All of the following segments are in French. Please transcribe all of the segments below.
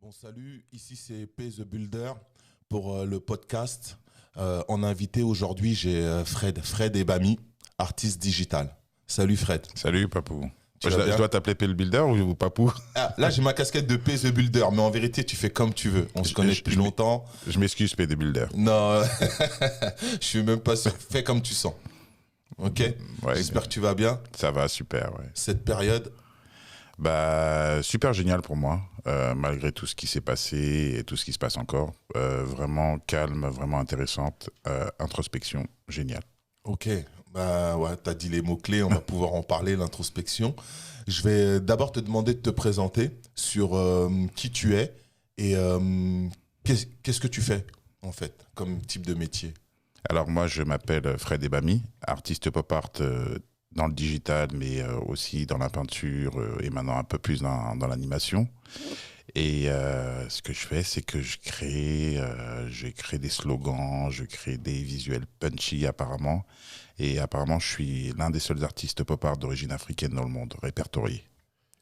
Bon, salut, ici c'est P The Builder pour le podcast. En invité aujourd'hui, j'ai Fred Ebami, artiste digital. Salut Fred. Salut Papou. Tu Je vas bien dois t'appeler P le Builder ou Papou? Ah, là, j'ai ma casquette de P The Builder, mais en vérité, tu fais comme tu veux. On se connaît depuis longtemps. Je m'excuse P the Builder. Non, je suis même pas sûr. Fais comme tu sens. Ok. Ouais, J'espère que tu vas bien. ça va, super. Ouais. Cette période, Bah, super génial pour moi, malgré tout ce qui s'est passé et tout ce qui se passe encore. Vraiment calme, vraiment intéressante. Introspection, génial. ok. Bah ouais, t'as dit les mots-clés, on va pouvoir en parler, l'introspection. Je vais d'abord te demander de te présenter sur qui tu es et qu'est-ce que tu fais, en fait, comme type de métier. Alors moi, je m'appelle Fred Ebami, artiste pop art dans le digital, mais aussi dans la peinture et maintenant un peu plus dans l'animation. Et ce que je fais, c'est que je crée des slogans, je crée des visuels punchy apparemment. Et apparemment, je suis l'un des seuls artistes pop art d'origine africaine dans le monde, répertorié.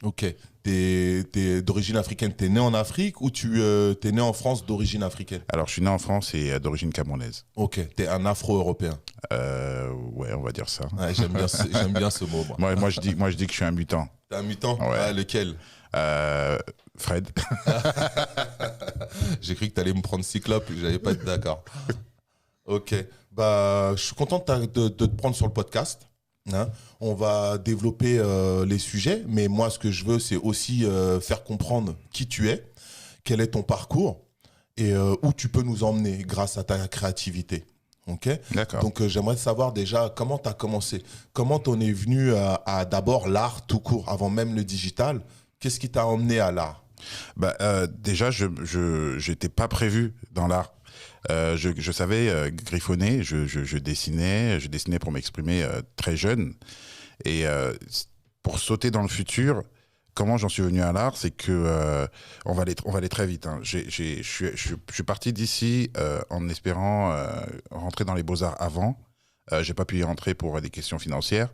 Ok. T'es d'origine africaine, t'es né en Afrique ou t'es né en France d'origine africaine? Alors, je suis né en France et d'origine camerounaise. Ok, t'es un afro-européen. Ouais, on va dire ça. Ouais, j'aime bien ce mot, moi. Moi, je dis que je suis un mutant. T'es un mutant? Ouais. Ah, lequel? Fred. J'ai cru que t'allais me prendre Cyclope, j'allais pas être d'accord. Ok, bah, je suis content de te prendre sur le podcast. Hein. On va développer les sujets, mais moi, ce que je veux, c'est aussi faire comprendre qui tu es, quel est ton parcours et où tu peux nous emmener grâce à ta créativité. Ok. D'accord. Donc, j'aimerais savoir déjà comment tu as commencé. Comment t'en es venu à d'abord l'art tout court, avant même le digital. Qu'est-ce qui t'a emmené à l'art? Bah, déjà, je j'étais pas prévu dans l'art. Je savais griffonner, je dessinais pour m'exprimer très jeune. Et pour sauter dans le futur, comment j'en suis venu à l'art, c'est que on va aller très vite. Hein. Je suis parti d'ici en espérant rentrer dans les beaux-arts avant. J'ai pas pu y rentrer pour des questions financières.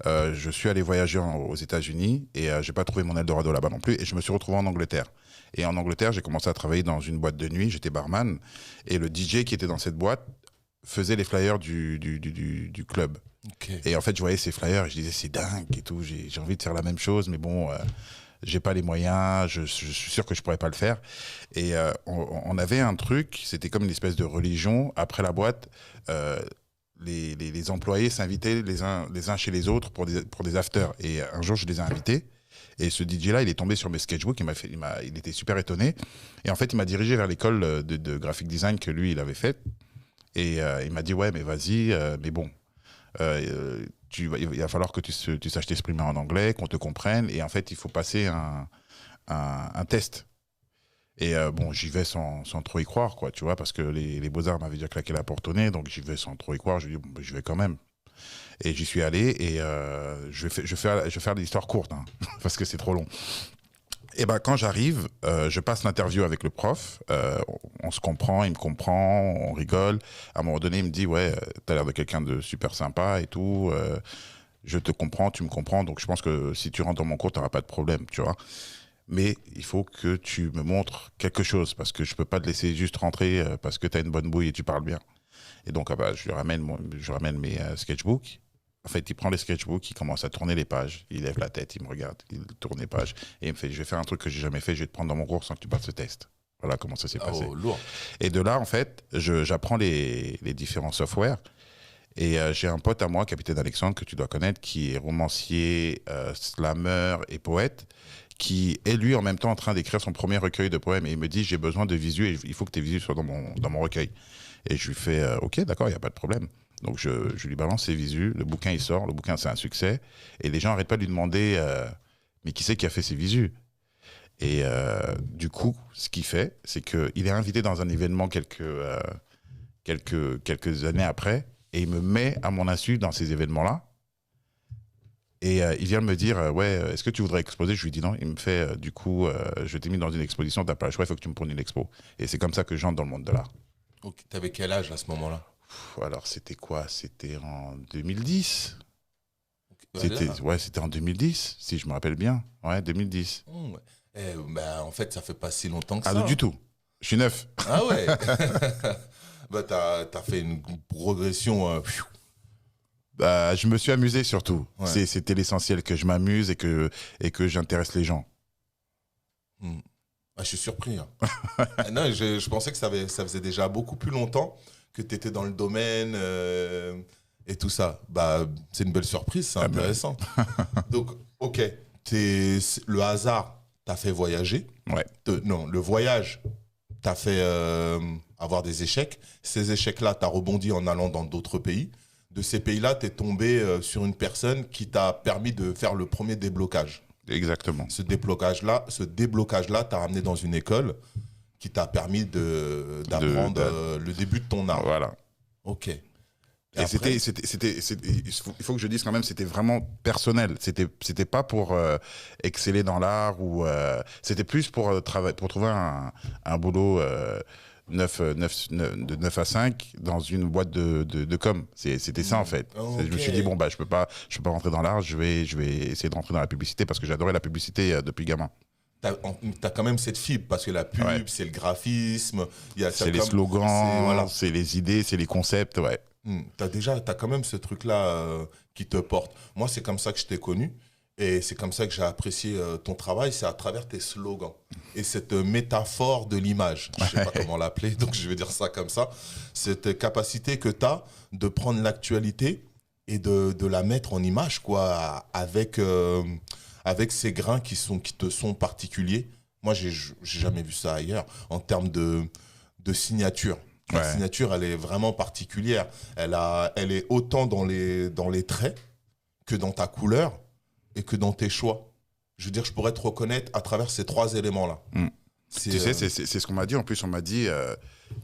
Je suis allé voyager aux États-Unis et j'ai pas trouvé mon Eldorado là-bas non plus. Et je me suis retrouvé en Angleterre. Et en Angleterre, j'ai commencé à travailler dans une boîte de nuit. J'étais barman et le DJ qui était dans cette boîte faisait les flyers du club. Ok. Et en fait, je voyais ces flyers et je disais c'est dingue et tout. J'ai envie de faire la même chose, mais bon. J'ai pas les moyens, je suis sûr que je pourrais pas le faire. Et on avait un truc, c'était comme une espèce de religion. Après la boîte, les employés s'invitaient les uns chez les autres pour des afters. Et un jour, je les ai invités. Et ce DJ-là, il est tombé sur mes sketchbooks, il était super étonné. Et en fait, il m'a dirigé vers l'école de graphic design que lui, il avait faite. Et il m'a dit, ouais, mais vas-y, mais bon, il va falloir que tu saches t'exprimer en anglais, qu'on te comprenne. Et en fait, il faut passer un test. Et bon, j'y vais sans trop y croire, quoi, tu vois, parce que les Beaux-Arts m'avaient déjà claqué la porte au nez, donc j'y vais sans trop y croire. Je dis, bon, ben, je vais quand même. Et j'y suis allé et je vais faire l'histoire courte, hein, parce que c'est trop long. Et ben quand j'arrive, je passe l'interview avec le prof, on se comprend, il me comprend, on rigole. À un moment donné, il me dit, ouais, t'as l'air de quelqu'un de super sympa et tout, je te comprends, tu me comprends, donc je pense que si tu rentres dans mon cours, t'auras pas de problème, tu vois. Mais il faut que tu me montres quelque chose, parce que je peux pas te laisser juste rentrer parce que t'as une bonne bouille et tu parles bien. Et donc, ah bah, je ramène mes sketchbooks. En fait, il prend les sketchbooks, il commence à tourner les pages, il lève la tête, il me regarde, il tourne les pages, et il me fait, je vais faire un truc que j'ai jamais fait, je vais te prendre dans mon cours sans que tu passes ce test. Voilà comment ça s'est passé. Oh, lourd. Et de là, en fait, j'apprends les différents softwares, et j'ai un pote à moi, Capitaine Alexandre, que tu dois connaître, qui est romancier, slammer et poète, qui est lui en même temps en train d'écrire son premier recueil de poèmes, et il me dit, j'ai besoin de visu, et il faut que tes visus soient dans mon recueil. Et je lui fais, ok, d'accord, il n'y a pas de problème. Donc je lui balance ses visus, le bouquin il sort, le bouquin c'est un succès, et les gens n'arrêtent pas de lui demander mais qui c'est qui a fait ses visus? Et du coup, ce qu'il fait, c'est qu'il est invité dans un événement quelques années après, et il me met à mon insu dans ces événements-là, et il vient me dire ouais, est-ce que tu voudrais exposer? Je lui dis non. Il me fait du coup, je t'ai mis dans une exposition, t'as pas le choix, il faut que tu me prennes une expo. Et c'est comme ça que j'entre dans le monde de l'art. Ok, t'avais quel âge à ce moment-là? Alors, c'était quoi? C'était en 2010. Voilà. C'était en 2010, si je me rappelle bien. Ouais, 2010. Ouais. En fait, ça fait pas si longtemps que Ah, ça. non, du tout. Je suis neuf. Ah ouais. T'as fait une progression. Je me suis amusé surtout. Ouais. C'était l'essentiel, que je m'amuse et que j'intéresse les gens. Hmm. Ah, je suis surpris. Hein. Non, je pensais que ça faisait déjà beaucoup plus longtemps que tu étais dans le domaine et tout ça. C'est une belle surprise, c'est intéressant. Donc, ok, le hasard t'a fait voyager. Ouais. Non, le voyage t'a fait avoir des échecs. Ces échecs-là, t'as rebondi en allant dans d'autres pays. De ces pays-là, t'es tombé sur une personne qui t'a permis de faire le premier déblocage. Exactement. Ce déblocage-là t'a ramené dans une école qui t'a permis d'apprendre le début de ton art. Voilà. Ok. Et après, il faut que je dise quand même, c'était vraiment personnel. C'était pas pour exceller dans l'art ou c'était plus pour trouver un boulot de 9 à 5 dans une boîte de com. C'était ça en fait. Okay. Je me suis dit je peux pas rentrer dans l'art, je vais essayer de rentrer dans la publicité parce que j'adorais la publicité depuis gamin. T'as quand même cette fibre parce que la pub, c'est le graphisme, c'est les slogans, c'est les idées, c'est les concepts, ouais. T'as quand même ce truc-là qui te porte. Moi, c'est comme ça que je t'ai connu et c'est comme ça que j'ai apprécié ton travail, c'est à travers tes slogans et cette métaphore de l'image. Je sais pas comment l'appeler, donc je vais dire ça comme ça. Cette capacité que t'as de prendre l'actualité et de la mettre en image, quoi, avec ces grains qui te sont particuliers. Moi, j'ai jamais vu ça ailleurs en termes de signature. La signature, elle est vraiment particulière. Elle est autant dans les traits que dans ta couleur et que dans tes choix. Je veux dire, je pourrais te reconnaître à travers ces trois éléments-là. Tu sais, c'est ce qu'on m'a dit. En plus, on m'a dit,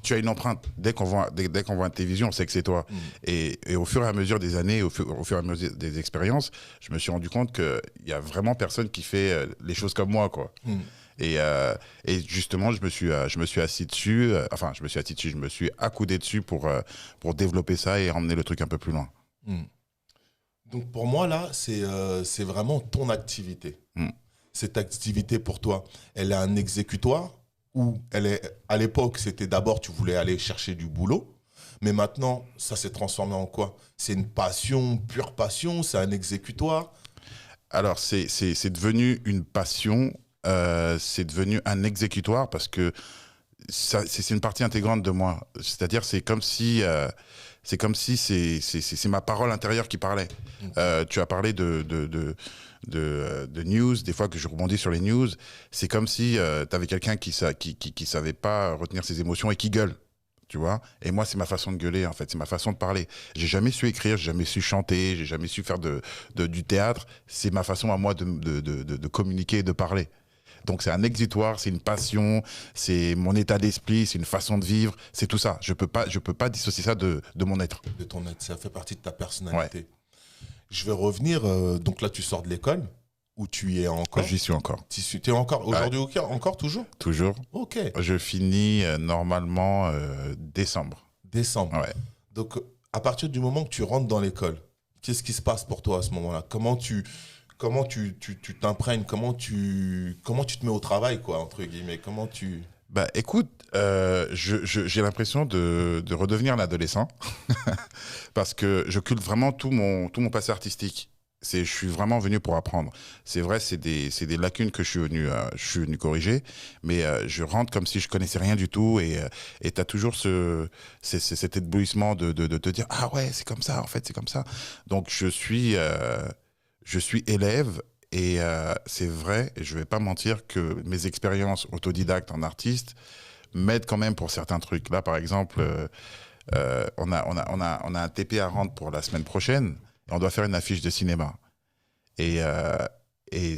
tu as une empreinte. Dès qu'on voit une télévision, on sait que c'est toi. Et au fur et à mesure des années, au fur et à mesure des expériences, je me suis rendu compte qu'il y a vraiment personne qui fait les choses comme moi, quoi. Et justement, je me suis assis dessus. Je me suis accoudé dessus pour développer ça et emmener le truc un peu plus loin. Donc pour moi, là, c'est vraiment ton activité. Cette activité pour toi, elle est un exécutoire ou à l'époque, c'était d'abord, tu voulais aller chercher du boulot, mais maintenant, ça s'est transformé en quoi? C'est une passion, pure passion, c'est un exécutoire? Alors, c'est devenu une passion, c'est devenu un exécutoire parce que c'est une partie intégrante de moi. C'est-à-dire, c'est comme si c'est ma parole intérieure qui parlait. Tu as parlé de news, des fois que je rebondis sur les news, c'est comme si tu avais quelqu'un qui savait pas retenir ses émotions et qui gueule, tu vois. Et moi, c'est ma façon de gueuler, en fait, c'est ma façon de parler. J'ai jamais su écrire, j'ai jamais su chanter, j'ai jamais su faire du théâtre. C'est ma façon à moi de communiquer et de parler. Donc c'est un exutoire, c'est une passion, c'est mon état d'esprit, c'est une façon de vivre, c'est tout ça. Je peux pas dissocier ça de mon être. De ton être, ça fait partie de ta personnalité. Je vais revenir, donc là tu sors de l'école, où tu y es encore. J'y suis encore. Tu es encore, aujourd'hui encore toujours? Toujours. Ok. Je finis normalement décembre. Décembre. Ouais. Donc à partir du moment que tu rentres dans l'école, qu'est-ce qui se passe pour toi à ce moment-là? Comment tu t'imprègnes, comment tu te mets au travail, quoi, entre guillemets, comment tu... Écoute, j'ai l'impression de redevenir l'adolescent parce que je culte vraiment tout mon passé artistique. Je suis vraiment venu pour apprendre. C'est vrai, c'est des lacunes que je suis venu corriger, mais je rentre comme si je connaissais rien du tout et t'as toujours cet éblouissement de te dire ah ouais, c'est comme ça, en fait, c'est comme ça. Donc je suis élève et c'est vrai, et je vais pas mentir que mes expériences autodidactes en artiste m'aident quand même pour certains trucs. Là, par exemple, on a un TP à rendre pour la semaine prochaine et on doit faire une affiche de cinéma. Et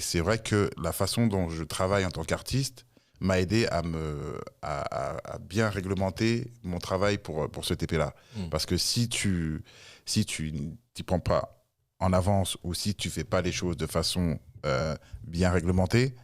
c'est vrai que la façon dont je travaille en tant qu'artiste m'a aidé à bien réglementer mon travail pour ce TP-là. Parce que si tu t'y prends pas en avance ou si tu fais pas les choses de façon bien réglementée,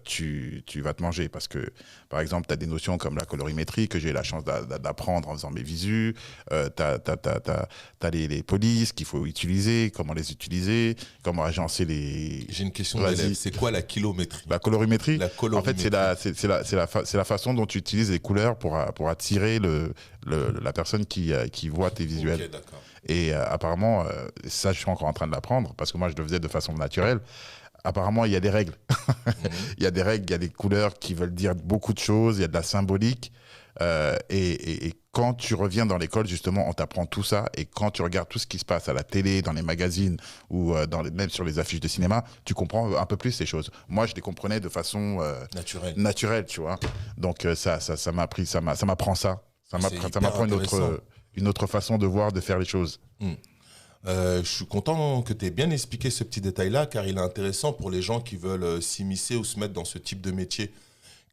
tu vas te manger. Parce que, par exemple, tu as des notions comme la colorimétrie que j'ai eu la chance d'apprendre en faisant mes visus. Tu as les polices qu'il faut utiliser, comment les utiliser, comment agencer les... J'ai une question d'élève. C'est quoi la kilométrie? La colorimétrie, La colorimétrie. en fait, c'est la façon dont tu utilises les couleurs pour attirer la personne qui voit tes visuels. Ok, d'accord. Et apparemment, ça, je suis encore en train de l'apprendre parce que moi, je le faisais de façon naturelle. Apparemment, il y a des règles. Il y a des règles, il y a des couleurs qui veulent dire beaucoup de choses, il y a de la symbolique. Et quand tu reviens dans l'école, justement, on t'apprend tout ça. Et quand tu regardes tout ce qui se passe à la télé, dans les magazines ou même sur les affiches de cinéma, tu comprends un peu plus ces choses. Moi, je les comprenais de façon naturelle, tu vois. Donc, ça m'apprend ça. Ça m'apprend une autre façon de voir, de faire les choses. Je suis content que tu aies bien expliqué ce petit détail-là, car il est intéressant pour les gens qui veulent s'immiscer ou se mettre dans ce type de métier,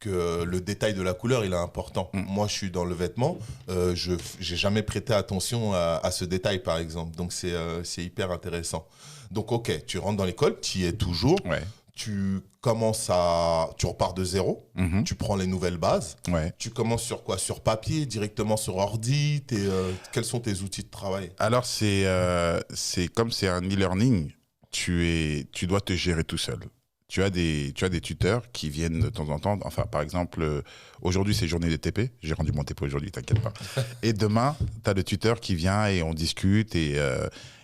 que le détail de la couleur, il est important. Moi, je suis dans le vêtement, je n'ai jamais prêté attention à ce détail, par exemple. Donc, c'est hyper intéressant. Donc, ok, tu rentres dans l'école, tu y es toujours. Ouais. Tu repars de zéro, tu prends les nouvelles bases. Ouais. Tu commences sur quoi? Sur papier, directement sur ordi? Quels sont tes outils de travail? Alors, c'est comme c'est un e-learning, tu dois te gérer tout seul. Tu as des tuteurs qui viennent de temps en temps. Enfin, par exemple, aujourd'hui, c'est journée des TP. J'ai rendu mon TP aujourd'hui, t'inquiète pas. Et demain, tu as le tuteur qui vient et on discute et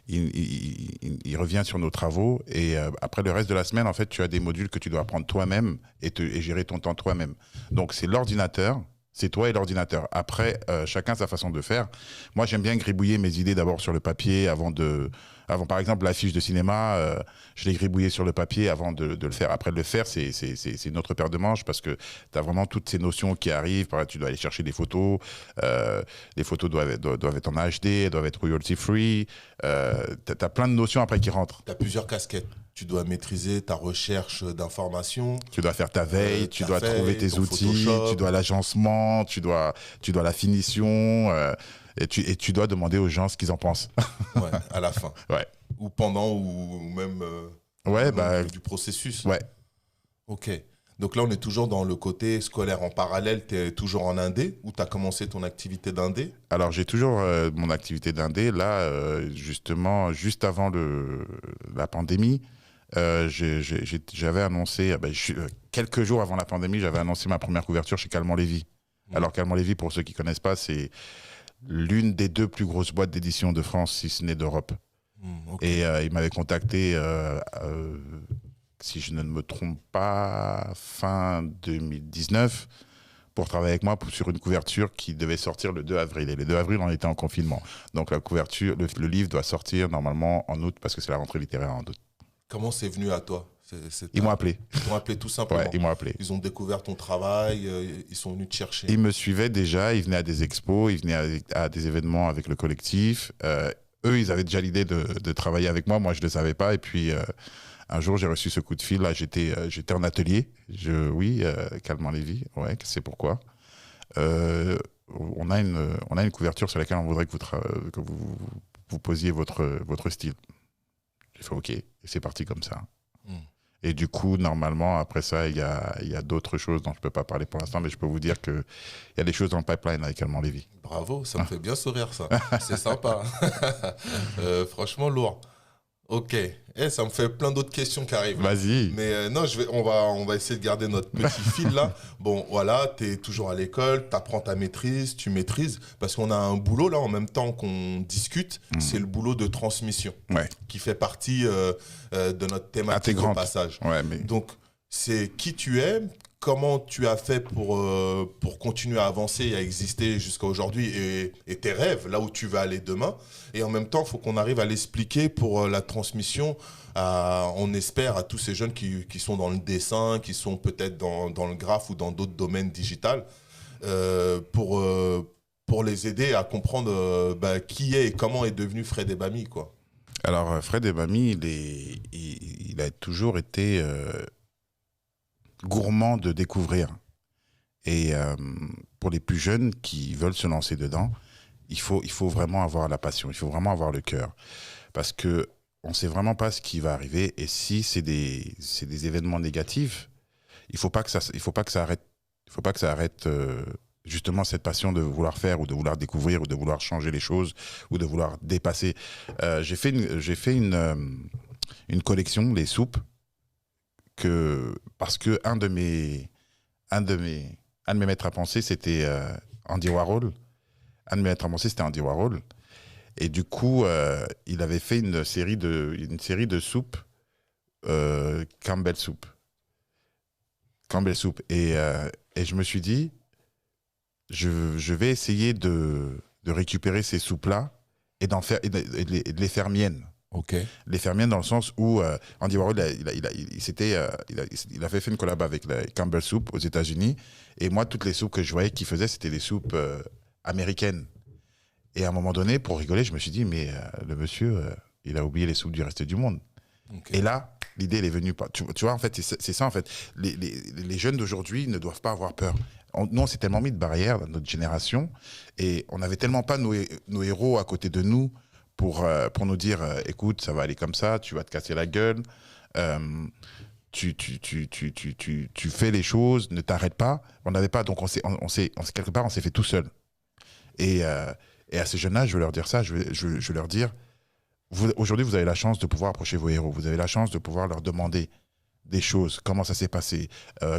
il revient sur nos travaux. Et après le reste de la semaine, en fait, tu as des modules que tu dois apprendre toi-même et gérer ton temps toi-même. Donc, c'est l'ordinateur. C'est toi et l'ordinateur. Après, chacun sa façon de faire. Moi, j'aime bien gribouiller mes idées d'abord sur le papier avant, par exemple, l'affiche de cinéma, je l'ai gribouillé sur le papier avant de le faire. Après, de le faire, c'est une autre paire de manches parce que tu as vraiment toutes ces notions qui arrivent. Tu dois aller chercher des photos. Les photos doivent être en HD, elles doivent être royalty free. Tu as plein de notions après qui rentrent. Tu as plusieurs casquettes. Tu dois maîtriser ta recherche d'informations. Tu dois faire ta veille, tu dois trouver tes outils, Photoshop. tu dois l'agencement, tu dois la finition, et tu dois demander aux gens ce qu'ils en pensent. Ouais, à la fin. Ouais. Ou pendant, ou même du processus. Ouais. Ok. Donc là, on est toujours dans le côté scolaire en parallèle. Tu es toujours en indé ou tu as commencé ton activité d'indé? Alors, j'ai toujours mon activité d'indé. Là, justement, juste avant la pandémie, j'avais annoncé, quelques jours avant la pandémie, j'avais annoncé ma première couverture chez Calment Lévy. Alors, Calment Lévy, pour ceux qui ne connaissent pas, c'est l'une des 2 plus grosses boîtes d'édition de France, si ce n'est d'Europe. Okay. Et il m'avait contacté, si je ne me trompe pas, fin 2019, pour travailler avec moi sur une couverture qui devait sortir le 2 avril. Et le 2 avril, on était en confinement. Donc, la couverture, le livre doit sortir normalement en août, parce que c'est la rentrée littéraire en août. Comment c'est venu à toi? Ils m'ont appelé. Ils t'ont appelé tout simplement? Ouais, ils m'ont appelé. Ils ont découvert ton travail, ils sont venus te chercher? Ils me suivaient déjà, ils venaient à des expos, ils venaient à des événements avec le collectif. Eux, ils avaient déjà l'idée de travailler avec moi, moi je ne le savais pas. Et puis, un jour, j'ai reçu ce coup de fil, là, j'étais en atelier. Calment Lévy, ouais, c'est pourquoi. On a une couverture sur laquelle on voudrait que vous posiez votre style. J'ai fait OK, et c'est parti comme ça. Et du coup, normalement, après ça, il y a d'autres choses dont je ne peux pas parler pour l'instant, mais je peux vous dire qu'il y a des choses dans le pipeline avec Calment Lévy. Bravo, ça me fait bien sourire, ça. C'est sympa. Franchement, lourd. Ok. Ça me fait plein d'autres questions qui arrivent. Vas-y. Mais non, on va essayer de garder notre petit fil là. Bon, voilà, tu es toujours à l'école, tu apprends ta maîtrise, tu maîtrises. Parce qu'on a un boulot là, en même temps qu'on discute, c'est le boulot de transmission. Ouais. Qui fait partie de notre thématique de passage. Ouais, mais... Donc, c'est qui tu es, comment tu as fait pour continuer à avancer et à exister jusqu'à aujourd'hui et tes rêves, là où tu vas aller demain. Et en même temps, il faut qu'on arrive à l'expliquer pour la transmission, on espère, à tous ces jeunes qui sont dans le dessin, qui sont peut-être dans le graphe ou dans d'autres domaines digitales, pour les aider à comprendre qui est et comment est devenu Fred Ebami, quoi. Alors, Fred Ebami, il a toujours été... gourmand de découvrir. Et pour les plus jeunes qui veulent se lancer dedans, il faut vraiment avoir la passion, il faut vraiment avoir le cœur. Parce qu'on ne sait vraiment pas ce qui va arriver. Et si c'est des événements négatifs, il faut pas que ça arrête justement cette passion de vouloir faire ou de vouloir découvrir ou de vouloir changer les choses ou de vouloir dépasser. J'ai fait une collection, les soupes, parce que un de mes maîtres à penser, c'était Andy Warhol. Un de mes maîtres à penser, c'était Andy Warhol. Et du coup, il avait fait une série de soupes, Campbell Soup. Campbell Soup. Et je me suis dit, je vais essayer de récupérer ces soupes-là et de les faire miennes. Ok. Les faire miennes dans le sens où Andy Warhol, il avait fait une collab avec la Campbell Soup aux États-Unis. Et moi, toutes les soupes que je voyais qu'il faisait, c'était des soupes américaines. Et à un moment donné, pour rigoler, je me suis dit, mais le monsieur, il a oublié les soupes du reste du monde. Okay. Et là, l'idée, elle est venue. Tu vois, en fait, c'est ça, en fait. Les jeunes d'aujourd'hui ne doivent pas avoir peur. Nous, on s'est tellement mis de barrières dans notre génération et on n'avait tellement pas nos héros à côté de nous pour nous dire, écoute, ça va aller comme ça, tu vas te casser la gueule, tu fais les choses, ne t'arrête pas. On n'avait pas, donc quelque part, on s'est fait tout seul. Et à ces jeunes-là, je veux leur dire ça, je veux leur dire, aujourd'hui, vous avez la chance de pouvoir approcher vos héros, vous avez la chance de pouvoir leur demander des choses, comment ça s'est passé,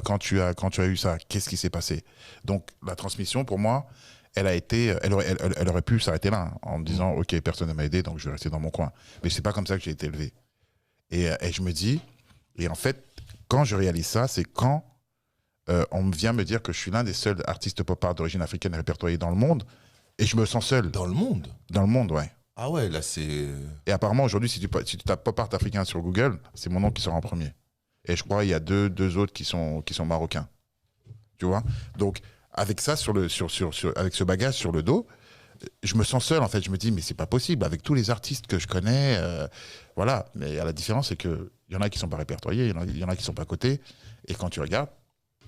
quand tu as eu ça, qu'est-ce qui s'est passé. Donc, la transmission, pour moi, elle aurait pu s'arrêter là, hein, en me disant, OK, personne ne m'a aidé, donc je vais rester dans mon coin. Mais c'est pas comme ça que j'ai été élevé. Et je me dis, et en fait, quand je réalise ça, c'est quand on vient me dire que je suis l'un des seuls artistes pop art d'origine africaine répertoriés dans le monde, et je me sens seul. Dans le monde ? Dans le monde, ouais. Ah ouais, là c'est... Et apparemment, aujourd'hui, si tu tapes pop art africain sur Google, c'est mon nom qui sort en premier. Et je crois qu'il y a deux autres qui sont marocains. Tu vois ? Donc, avec ça, avec ce bagage sur le dos, je me sens seul, en fait. Je me dis, mais c'est pas possible. Avec tous les artistes que je connais, voilà. Mais la différence, c'est qu'il y en a qui sont pas répertoriés, il y en a qui sont pas cotés. Et quand tu regardes,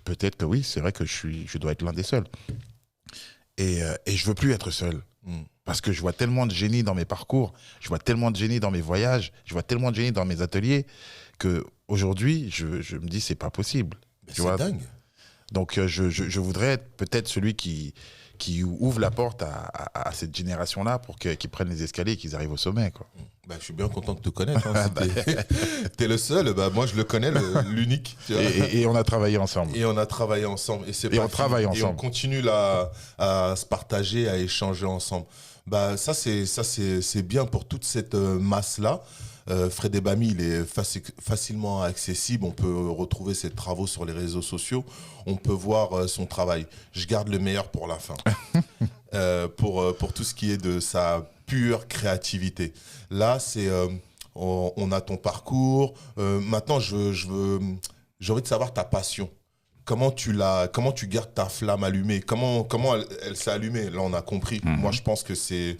peut-être que oui, c'est vrai que je dois être l'un des seuls. Et je veux plus être seul. Parce que je vois tellement de génie dans mes parcours, je vois tellement de génie dans mes voyages, je vois tellement de génie dans mes ateliers, qu'aujourd'hui, je me dis, c'est pas possible. C'est dingue. Donc, je voudrais être peut-être celui qui ouvre la porte à cette génération-là pour qu'ils prennent les escaliers et qu'ils arrivent au sommet, quoi. Bah, je suis bien content de te connaître. Hein. T'es le seul, bah, moi je le connais, l'unique. Tu vois. Et on a travaillé ensemble. Et on a travaillé ensemble. Et on travaille ensemble. Et on continue là, à se partager, à échanger ensemble. Bah, ça c'est bien pour toute cette masse-là. Fred Ebami, il est facilement accessible. On peut retrouver ses travaux sur les réseaux sociaux. On peut voir son travail. Je garde le meilleur pour la fin. Pour tout ce qui est de sa pure créativité. Là, c'est on a ton parcours. Maintenant, j'ai envie de savoir ta passion. Comment tu gardes ta flamme allumée? Comment elle s'est allumée? Là, on a compris. Moi, je pense que c'est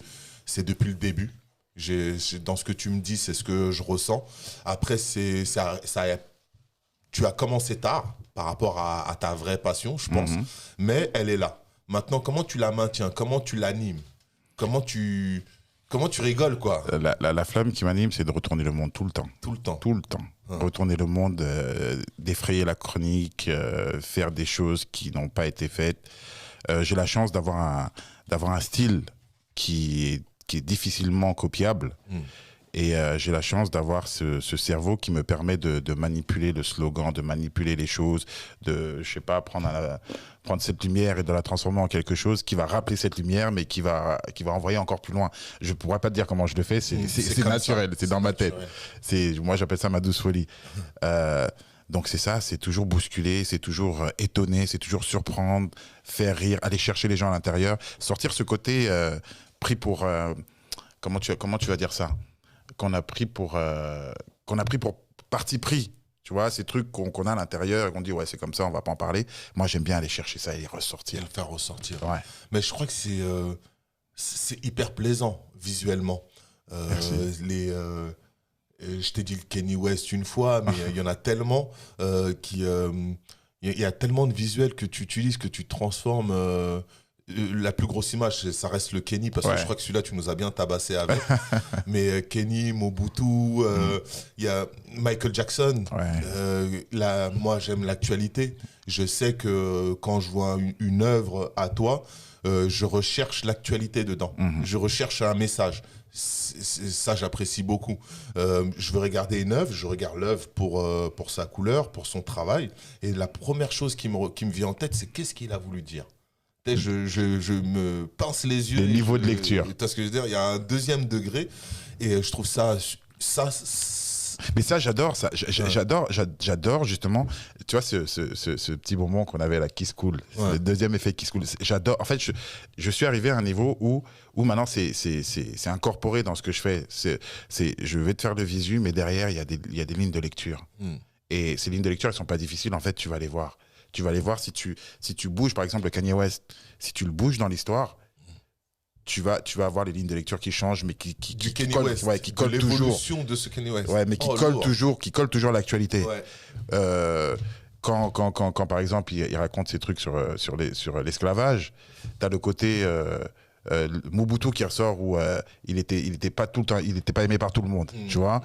depuis le début. Dans ce que tu me dis, c'est ce que je ressens. Après, tu as commencé tard par rapport à ta vraie passion, je pense. Mais elle est là. Maintenant, comment tu la maintiens? Comment tu l'animes? Comment tu rigoles, quoi? La flamme qui m'anime, c'est de retourner le monde tout le temps. Tout le temps. Tout le temps. Retourner le monde, défrayer la chronique, faire des choses qui n'ont pas été faites. J'ai la chance d'avoir un style qui est difficilement copiable. Et j'ai la chance d'avoir ce cerveau qui me permet de manipuler le slogan, de manipuler les choses, de, je sais pas, prendre cette lumière et de la transformer en quelque chose qui va rappeler cette lumière, mais qui va envoyer encore plus loin. Je pourrais pas te dire comment je le fais, c'est naturel, c'est dans ma tête. Moi, j'appelle ça ma douce folie. Donc c'est ça, c'est toujours bousculer, c'est toujours étonner, c'est toujours surprendre, faire rire, aller chercher les gens à l'intérieur, sortir ce côté pris pour... comment tu vas dire ça? Qu'on a pris pour parti pris. Tu vois, ces trucs qu'on a à l'intérieur et qu'on dit, ouais, c'est comme ça, on va pas en parler. Moi, j'aime bien aller chercher ça et les ressortir. Et le faire ressortir. Ouais. Mais je crois que c'est hyper plaisant, visuellement. Je t'ai dit le Kenny West une fois, mais il y en a tellement il y a tellement de visuels que tu utilises, que tu transformes. La plus grosse image, ça reste le Kenny, parce que Ouais. je crois que celui-là, tu nous as bien tabassé avec. Mais Kenny, Mobutu, il y a Michael Jackson. Ouais. Moi, j'aime l'actualité. Je sais que quand je vois une œuvre à toi, je recherche l'actualité dedans. Je recherche un message. Ça, j'apprécie beaucoup. Je veux regarder une œuvre, je regarde l'œuvre pour sa couleur, pour son travail. Et la première chose qui me vient en tête, c'est qu'est-ce qu'il a voulu dire. Je me pince les yeux. Le niveau de lecture. Parce que je veux dire, il y a un deuxième degré. Et je trouve ça Mais ça, j'adore ça. J'adore justement, tu vois, ce petit moment qu'on avait à la Kiss Cool, le deuxième effet Kiss Cool. J'adore. En fait, je suis arrivé à un niveau où maintenant c'est incorporé dans ce que je fais. Je vais te faire le visu, mais derrière, il y a des lignes de lecture. Et ces lignes de lecture, elles sont pas difficiles. En fait, tu vas les voir. Tu vas les voir si tu bouges, par exemple, le Kanye West. Si tu le bouges dans l'histoire, tu vas avoir les lignes de lecture qui changent, mais qui collent, ouais, qui collent toujours. L'évolution de ce Kanye West. Ouais, mais qui collent toujours à l'actualité. Ouais. Quand par exemple, il raconte ces trucs sur l'esclavage, tu as le côté Mobutu qui ressort où il était pas tout le temps, il était pas aimé par tout le monde, tu vois.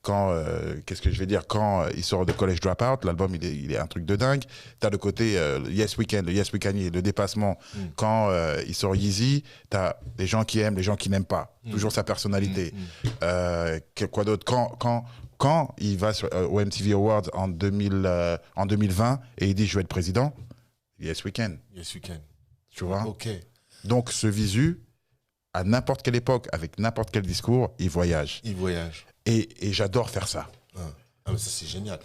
Qu'est-ce que je vais dire, quand il sort de College Dropout, l'album il est un truc de dingue. T'as le côté Yes Weekend, le Yes Weekend, le dépassement. Quand il sort Yeezy, t'as les gens qui aiment, les gens qui n'aiment pas. Toujours sa personnalité. Quoi d'autre, quand il va au MTV Awards en 2020 et il dit je vais être président, Yes Weekend. Yes Weekend. Tu vois. Ok. Donc ce visu, à n'importe quelle époque, avec n'importe quel discours, il voyage. Il voyage. Et j'adore faire ça. Ah, mais ça, c'est génial.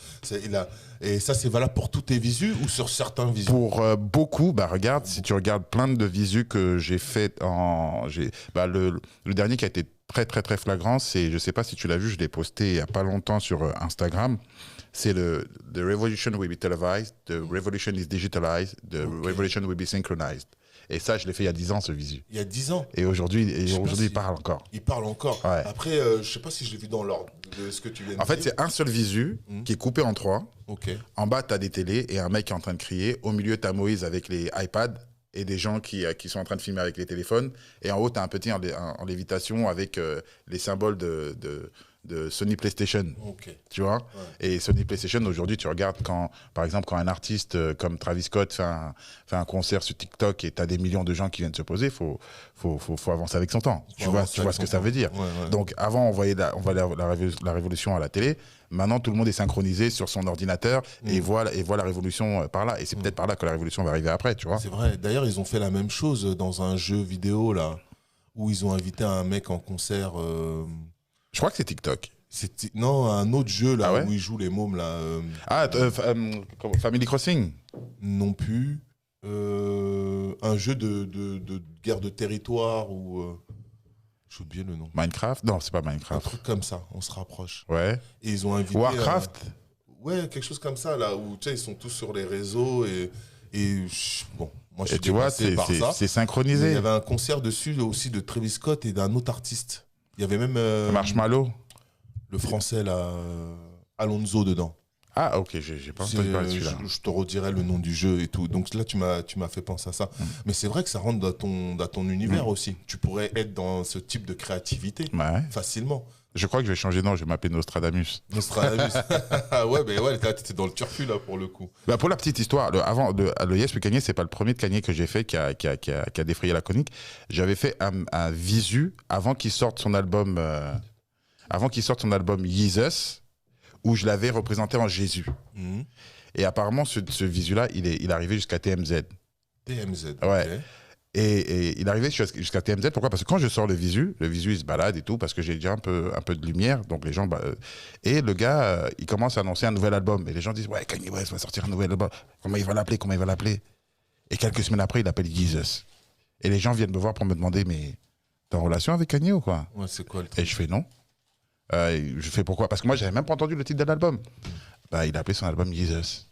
Et ça, c'est valable pour tous tes visus ou sur certains visus? Pour beaucoup, regarde, si tu regardes plein de visus que j'ai fait le dernier qui a été très, très, très flagrant, c'est, je sais pas si tu l'as vu, je l'ai posté il y a pas longtemps sur Instagram. C'est The Revolution will be televised, the revolution is digitalized, the revolution will be synchronized. Et ça, je l'ai fait il y a 10 ans, ce visu. Il y a 10 ans. Et aujourd'hui, il parle encore. Il parle encore. Ouais. Après, je sais pas si je l'ai vu dans l'ordre de ce que tu viens de dire. En fait, c'est un seul visu qui est coupé en 3. Ok. En bas, tu as des télés et un mec qui est en train de crier. Au milieu, tu as Moïse avec les iPads et des gens qui sont en train de filmer avec les téléphones. Et en haut, tu as un petit en lévitation avec les symboles de Sony PlayStation. Ok. Tu vois. Ouais. Et Sony PlayStation, aujourd'hui, tu regardes par exemple, quand un artiste comme Travis Scott fait un concert sur TikTok et tu as des millions de gens qui viennent se poser, faut avancer avec son temps. Tu vois ce que ça veut dire. Ouais. Donc, avant, on voyait la révolution à la télé. Maintenant, tout le monde est synchronisé sur son ordinateur et voit la révolution par là. Et c'est peut-être par là que la révolution va arriver après, tu vois. C'est vrai. D'ailleurs, ils ont fait la même chose dans un jeu vidéo, là, où ils ont invité un mec en concert. Je crois que c'est TikTok. Non, un autre jeu, là, Ah ouais, où ils jouent les mômes, là. Family Crossing. Non plus. Un jeu de guerre de territoire ou... J'ai oublié le nom. Minecraft. Non, c'est pas Un Minecraft. truc comme ça, on se rapproche. Ouais. Et ils ont invité... Warcraft. Ouais, quelque chose comme ça, là, où, tu sais, ils sont tous sur les réseaux et bon, moi, je suis Et tu vois, dépassé par ça. c'est Mais synchronisé. il y avait un concert dessus aussi de Travis Scott et d'un autre artiste. Il y avait même Marshmallow. le français, là, Alonso dedans. Ah, ok, j'ai pas entendu parler de celui-là. Je te redirai le nom du jeu et tout. Donc là, tu m'as fait penser à ça. Mais c'est vrai que ça rentre dans ton univers aussi. Tu pourrais être dans ce type de créativité facilement. Je crois que je vais changer de nom, je vais m'appeler Nostradamus. Nostradamus. Ouais, mais ouais, t'étais dans le turfu là pour le coup. Pour la petite histoire, le Yes We Kanye, c'est pas le premier de Kanye que j'ai fait qui a défrayé la chronique. J'avais fait un visu avant qu'il sorte son album Jesus, où je l'avais représenté en Jésus. Et apparemment, ce visu-là, il est arrivé jusqu'à TMZ. TMZ. Ouais. Okay. Et il est arrivé jusqu'à TMZ. Pourquoi? Parce que quand je sors le visu, il se balade et tout, parce que j'ai déjà un peu de lumière. Donc les gens. Et le gars, il commence à annoncer un nouvel album. Et les gens disent, ouais, Kanye West va sortir un nouvel album. Comment il va l'appeler? Et quelques semaines après, il appelle Jesus. Et les gens viennent me voir pour me demander, mais t'es en relation avec Kanye ou quoi? Ouais, c'est quoi le truc? Et je fais non. Je fais pourquoi? Parce que moi, j'avais même pas entendu le titre de l'album. Il a appelé son album Jesus.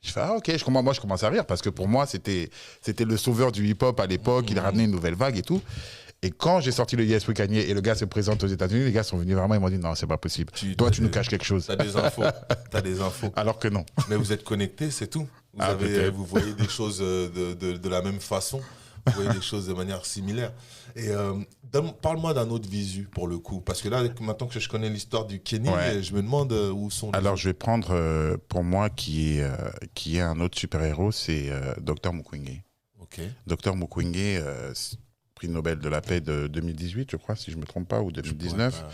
Je fais, ah ok, moi je commence à rire parce que pour moi c'était le sauveur du hip-hop à l'époque, il a ramené une nouvelle vague et tout. Et quand j'ai sorti le Yes We Kanye et le gars se présente aux États-Unis, les gars sont venus vraiment, ils m'ont dit non, c'est pas possible. Toi, tu nous caches quelque chose. T'as des infos. T'as des infos. Alors que non. Mais vous êtes connectés, c'est tout. Vous voyez des choses de la même façon. Vous voyez des choses de manière similaire. Et parle-moi d'un autre visu, pour le coup. Parce que là, maintenant que je connais l'histoire du Kenny, je me demande où sont les Alors, autres. je vais prendre, pour moi, qui est un autre super-héros, c'est Dr Mukwege. Ok. Dr Mukwege, prix Nobel de la paix de 2018, je crois, si je ne me trompe pas, ou 2019.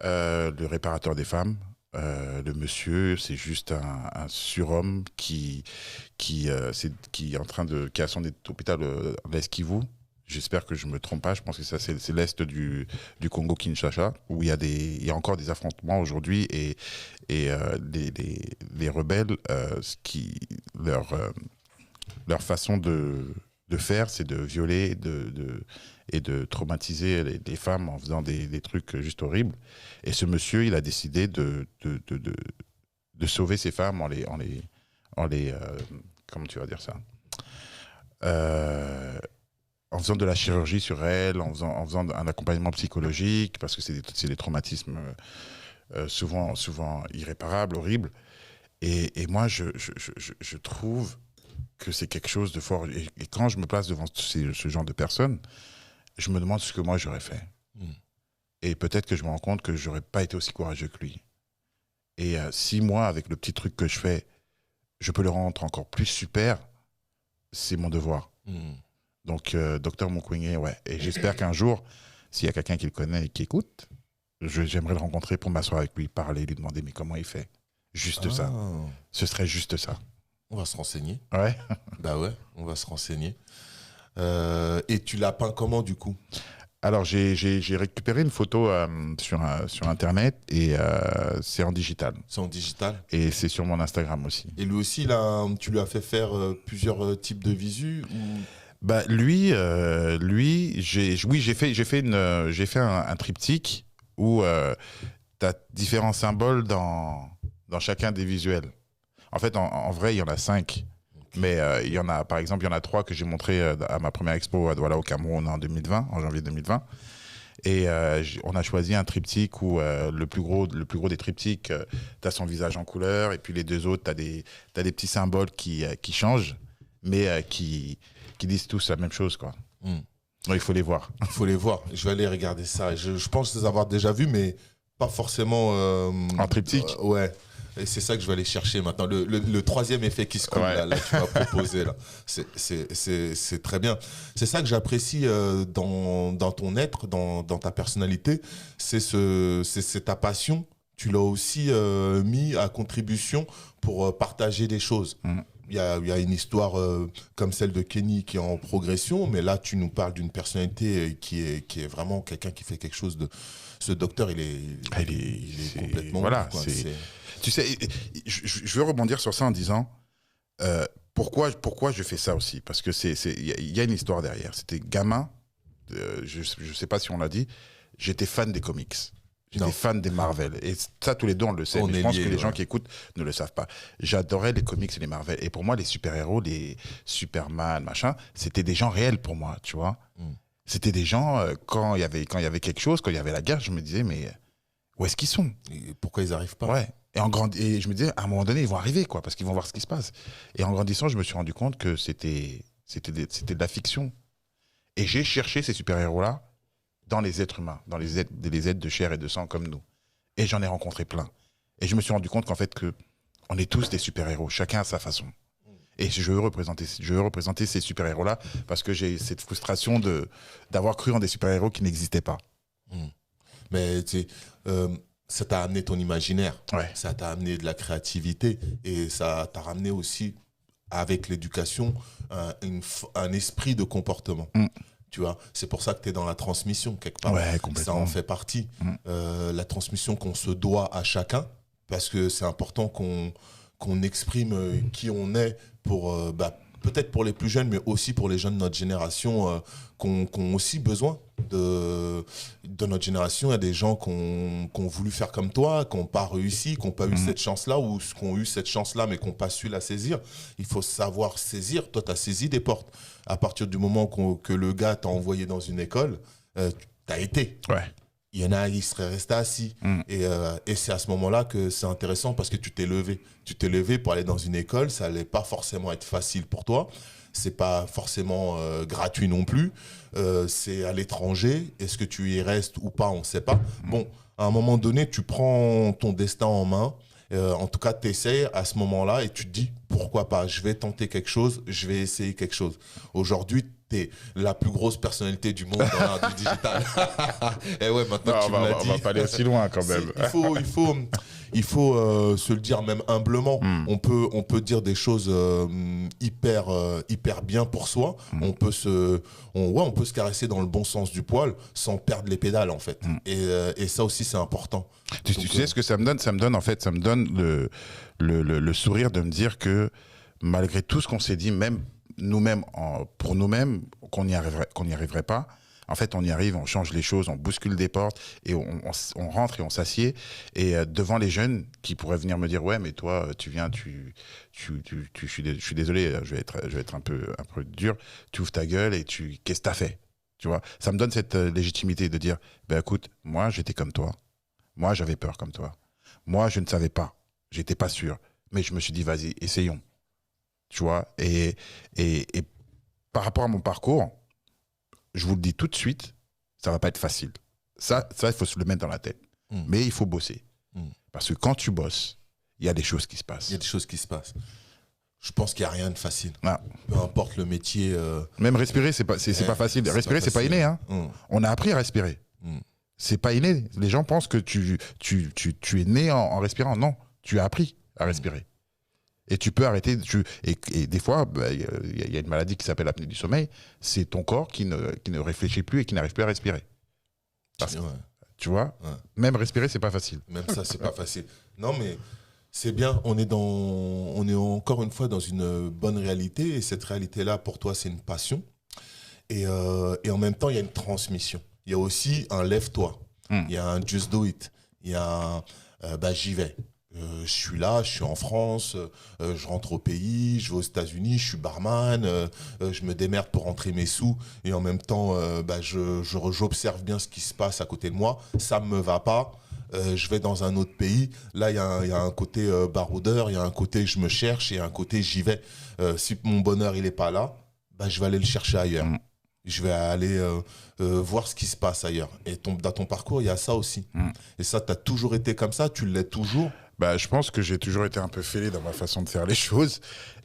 Le réparateur des femmes. Le monsieur, c'est juste un surhomme qui est en train de, qui a son hôpital à l'Esquivou. J'espère que je ne me trompe pas. Je pense que ça, c'est l'est du Congo-Kinshasa, où il y a encore des affrontements aujourd'hui et les rebelles, leur façon de faire, c'est de violer et de traumatiser les femmes en faisant des trucs juste horribles. Et ce monsieur, il a décidé de sauver ces femmes en les comment tu vas dire ça, en faisant de la chirurgie sur elles, en faisant un accompagnement psychologique, parce que c'est des traumatismes souvent irréparables, horribles. Et moi, je trouve que c'est quelque chose de fort. Et quand je me place devant ce genre de personnes, je me demande ce que moi j'aurais fait. Et peut-être que je me rends compte que j'aurais pas été aussi courageux que lui. Et si moi, avec le petit truc que je fais, je peux le rendre encore plus super, c'est mon devoir. Donc, Dr Mukwege, ouais. Et j'espère qu'un jour, s'il y a quelqu'un qui le connaît et qui écoute, j'aimerais le rencontrer pour m'asseoir avec lui, parler, lui demander mais comment il fait. Juste ça. Ce serait juste ça. On va se renseigner. Ouais. Bah ouais, on va se renseigner. Et tu l'as peint comment du coup ? Alors j'ai récupéré une photo sur Internet et c'est en digital. C'est en digital ? Et c'est sur mon Instagram aussi. Et lui aussi, tu lui as fait faire plusieurs types de visus ou... Bah lui, j'ai fait un triptyque où tu as différents symboles dans chacun des visuels. En fait, en vrai, il y en a 5. Mais il y en a, par exemple, il y en a 3 que j'ai montré à ma première expo à Douala au Cameroun en janvier 2020. Et on a choisi un triptyque où le plus gros des triptyques, tu as son visage en couleur. Et puis les 2 autres, tu as des petits symboles qui changent, mais qui disent tous la même chose, quoi. Donc, il faut les voir. Il faut les voir. Je vais aller regarder ça. Je pense les avoir déjà vus, mais pas forcément... en triptyque ouais. Et c'est ça que je vais aller chercher maintenant. Le troisième effet qui se coule, là, tu m'as proposé. Là. C'est très bien. C'est ça que j'apprécie dans ton être, dans ta personnalité. C'est ta passion. Tu l'as aussi mis à contribution pour partager des choses. Il y a une histoire comme celle de Kenny qui est en progression, mais là, tu nous parles d'une personnalité qui est vraiment quelqu'un qui fait quelque chose de... Ce docteur, il est complètement... Voilà, ouf, quoi. Tu sais, je veux rebondir sur ça en disant pourquoi je fais ça aussi. Parce que il y a une histoire derrière. C'était gamin, je ne sais pas si on l'a dit, j'étais fan des comics. J'étais fan des Marvel. Et ça, tous les deux, on le sait. Mais je pense que les gens qui écoutent ne le savent pas. J'adorais les comics et les Marvel. Et pour moi, les super-héros, les Superman, machin, c'était des gens réels pour moi, tu vois. C'était des gens, quand il y avait quelque chose, quand il y avait la guerre, je me disais, mais où est-ce qu'ils sont ? Et pourquoi ils n'arrivent pas ? Ouais. Et je me disais, à un moment donné, ils vont arriver, quoi, parce qu'ils vont voir ce qui se passe. Et en grandissant, je me suis rendu compte que c'était de la fiction. Et j'ai cherché ces super-héros-là dans les êtres humains, dans les êtres de chair et de sang comme nous. Et j'en ai rencontré plein. Et je me suis rendu compte qu'en fait, on est tous des super-héros, chacun à sa façon. Et je veux représenter ces super-héros-là parce que j'ai cette frustration d'avoir cru en des super-héros qui n'existaient pas. Mais tu sais, ça t'a amené ton imaginaire, Ouais. Ça t'a amené de la créativité et ça t'a ramené aussi, avec l'éducation, un esprit de comportement. Tu vois, c'est pour ça que tu es dans la transmission, quelque part. Ouais, complètement. Ça en fait partie. La transmission qu'on se doit à chacun, parce que c'est important qu'on exprime qui on est pour peut-être pour les plus jeunes, mais aussi pour les jeunes de notre génération qui ont aussi besoin de notre génération. Il y a des gens qui ont voulu faire comme toi, qui n'ont pas réussi, qui n'ont pas eu cette chance-là, ou qui ont eu cette chance-là, mais qui n'ont pas su la saisir. Il faut savoir saisir. Toi, tu as saisi des portes. À partir du moment que le gars t'a envoyé dans une école, tu as été. Ouais. Il y en a qui seraient restés assis. Et c'est à ce moment-là que c'est intéressant parce que tu t'es levé. Tu t'es levé pour aller dans une école. Ça n'allait pas forcément être facile pour toi. C'est pas forcément gratuit non plus. C'est à l'étranger. Est-ce que tu y restes ou pas? On ne sait pas. Bon, à un moment donné, tu prends ton destin en main. En tout cas, tu essaies à ce moment-là et tu te dis, pourquoi pas? Je vais tenter quelque chose. Je vais essayer quelque chose. Aujourd'hui, t'es la plus grosse personnalité du monde dans l'art du digital. Et ouais, maintenant que tu me l'as dit. On va pas aller si loin quand même. Il faut se le dire même humblement. On peut dire des choses hyper bien pour soi. On peut se caresser dans le bon sens du poil sans perdre les pédales en fait. Et ça aussi c'est important. Tu sais ce que ça me donne? Ça me donne le sourire de me dire que malgré tout ce qu'on s'est dit, même nous-mêmes, pour nous-mêmes, qu'on n'y arriverait pas. En fait, on y arrive, on change les choses, on bouscule des portes et on rentre et on s'assied. Et devant les jeunes qui pourraient venir me dire, ouais, mais toi, tu viens, je suis désolé, je vais être un peu dur. Tu ouvres ta gueule et qu'est-ce que t'as fait? Tu vois, ça me donne cette légitimité de dire, ben écoute, moi, j'étais comme toi. Moi, j'avais peur comme toi. Moi, je ne savais pas. J'étais pas sûr. Mais je me suis dit, vas-y, essayons. Tu vois, et par rapport à mon parcours, je vous le dis tout de suite, ça va pas être facile. Ça, il faut se le mettre dans la tête. Mais il faut bosser. Parce que quand tu bosses, il y a des choses qui se passent. Il y a des choses qui se passent. Je pense qu'il n'y a rien de facile. Ah. Peu importe le métier. Même respirer, c'est pas facile. Respirer, c'est pas inné. Hein. On a appris à respirer. C'est pas inné. Les gens pensent que tu es né en respirant. Non, tu as appris à respirer. Et tu peux arrêter. Et des fois, y a une maladie qui s'appelle l'apnée du sommeil. C'est ton corps qui ne réfléchit plus et qui n'arrive plus à respirer. Tu vois, même respirer, c'est pas facile. Même ça, c'est pas facile. Non, mais c'est bien. On est encore une fois dans une bonne réalité. Et cette réalité-là, pour toi, c'est une passion. Et en même temps, il y a une transmission. Il y a aussi un lève-toi. Il y a un just do it. Il y a un j'y vais. Je suis là, je suis en France, je rentre au pays, je vais aux États-Unis, je suis barman, je me démerde pour rentrer mes sous et en même temps, j'observe bien ce qui se passe à côté de moi. Ça me va pas, je vais dans un autre pays. Là, il y a un côté baroudeur, il y a un côté je me cherche et un côté j'y vais. Si mon bonheur il est pas là, je vais aller le chercher ailleurs. Je vais aller voir ce qui se passe ailleurs. Et dans ton parcours, il y a ça aussi. Et ça, tu as toujours été comme ça, tu l'es toujours. Je pense que j'ai toujours été un peu fêlé dans ma façon de faire les choses.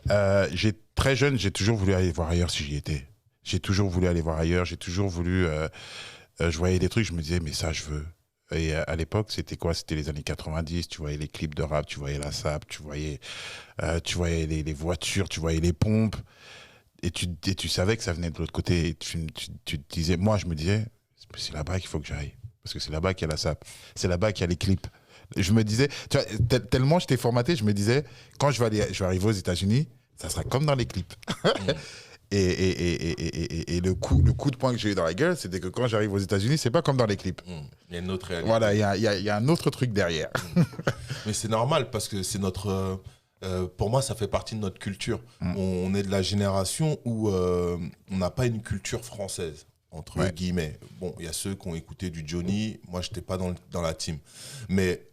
Très jeune, j'ai toujours voulu aller voir ailleurs si j'y étais. J'ai toujours voulu aller voir ailleurs. J'ai toujours voulu... je voyais des trucs, je me disais, mais ça, je veux. Et à l'époque, c'était quoi? C'était les années 90. Tu voyais les clips de rap, tu voyais la SAP, tu voyais les voitures, tu voyais les pompes. Et tu savais que ça venait de l'autre côté. Et tu te disais... Moi, je me disais, c'est là-bas qu'il faut que j'aille. Parce que c'est là-bas qu'il y a la SAP. C'est là-bas qu'il y a les clips. Je me disais, tu vois, tellement j'étais formaté, je me disais, quand je vais arriver aux États-Unis, ça sera comme dans les clips. Et le coup de poing que j'ai eu dans la gueule, c'était que quand j'arrive aux États-Unis, c'est pas comme dans les clips. Il y a une autre réalité. Voilà, il y a un autre truc derrière. Mais c'est normal parce que c'est notre. Pour moi, ça fait partie de notre culture. On est de la génération où on n'a pas une culture française. Entre guillemets. Bon, il y a ceux qui ont écouté du Johnny. Moi, je n'étais pas dans la team. Mais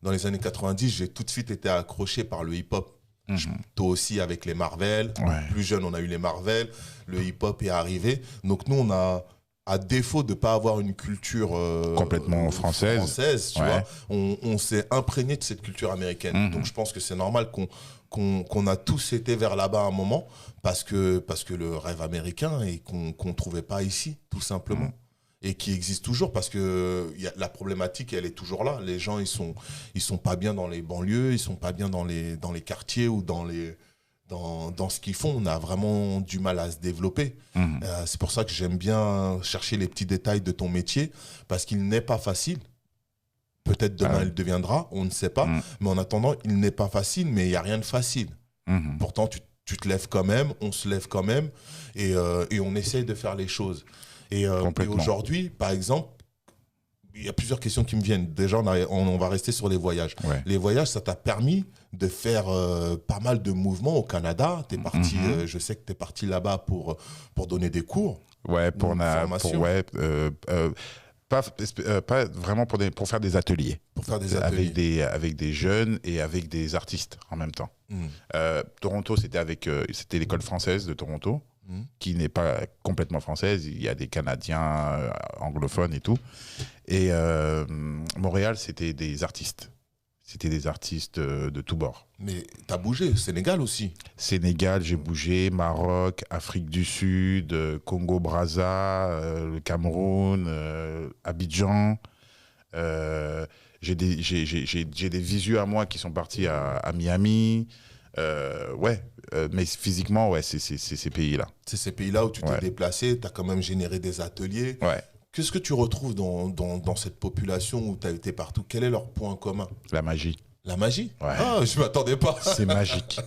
dans les années 90, j'ai tout de suite été accroché par le hip-hop. Toi aussi avec les Marvel. Plus jeune, on a eu les Marvel. Le hip-hop est arrivé. Donc nous, on a, à défaut de ne pas avoir une culture complètement française, tu vois, on s'est imprégné de cette culture américaine. Donc je pense que c'est normal qu'on a tous été vers là-bas à un moment parce que le rêve américain et qu'on ne trouvait pas ici, tout simplement. Et qui existe toujours parce que la problématique, elle est toujours là. Les gens, ils sont pas bien dans les banlieues, ils sont pas bien dans les quartiers ou dans ce qu'ils font. On a vraiment du mal à se développer. C'est pour ça que j'aime bien chercher les petits détails de ton métier parce qu'il n'est pas facile. Peut-être demain, il deviendra, on ne sait pas. Mais en attendant, il n'est pas facile, mais il n'y a rien de facile. Pourtant, tu te lèves quand même, on se lève quand même, et on essaye de faire les choses. Et aujourd'hui, par exemple, il y a plusieurs questions qui me viennent. Déjà, on va rester sur les voyages. Ouais. Les voyages, ça t'a permis de faire pas mal de mouvements au Canada. T'es parti, je sais que tu es parti là-bas pour donner des cours. Ouais, pas vraiment pour faire des ateliers. Pour faire des ateliers. Avec des jeunes et avec des artistes en même temps. Toronto, c'était l'école française de Toronto, qui n'est pas complètement française. Il y a des Canadiens anglophones et tout. Et Montréal, c'était des artistes. C'était des artistes de tous bords. Mais t'as bougé, Sénégal aussi. Sénégal, j'ai bougé, Maroc, Afrique du Sud, Congo-Brazza, le Cameroun, Abidjan. J'ai des visus à moi qui sont partis à Miami. Mais physiquement, ouais, c'est ces pays-là. C'est ces pays-là où tu t'es déplacé, tu as quand même généré des ateliers. Ouais. Qu'est-ce que tu retrouves dans cette population où tu as été partout? Quel est leur point commun? La magie. La magie? Ouais. Ah, je ne m'attendais pas. C'est magique.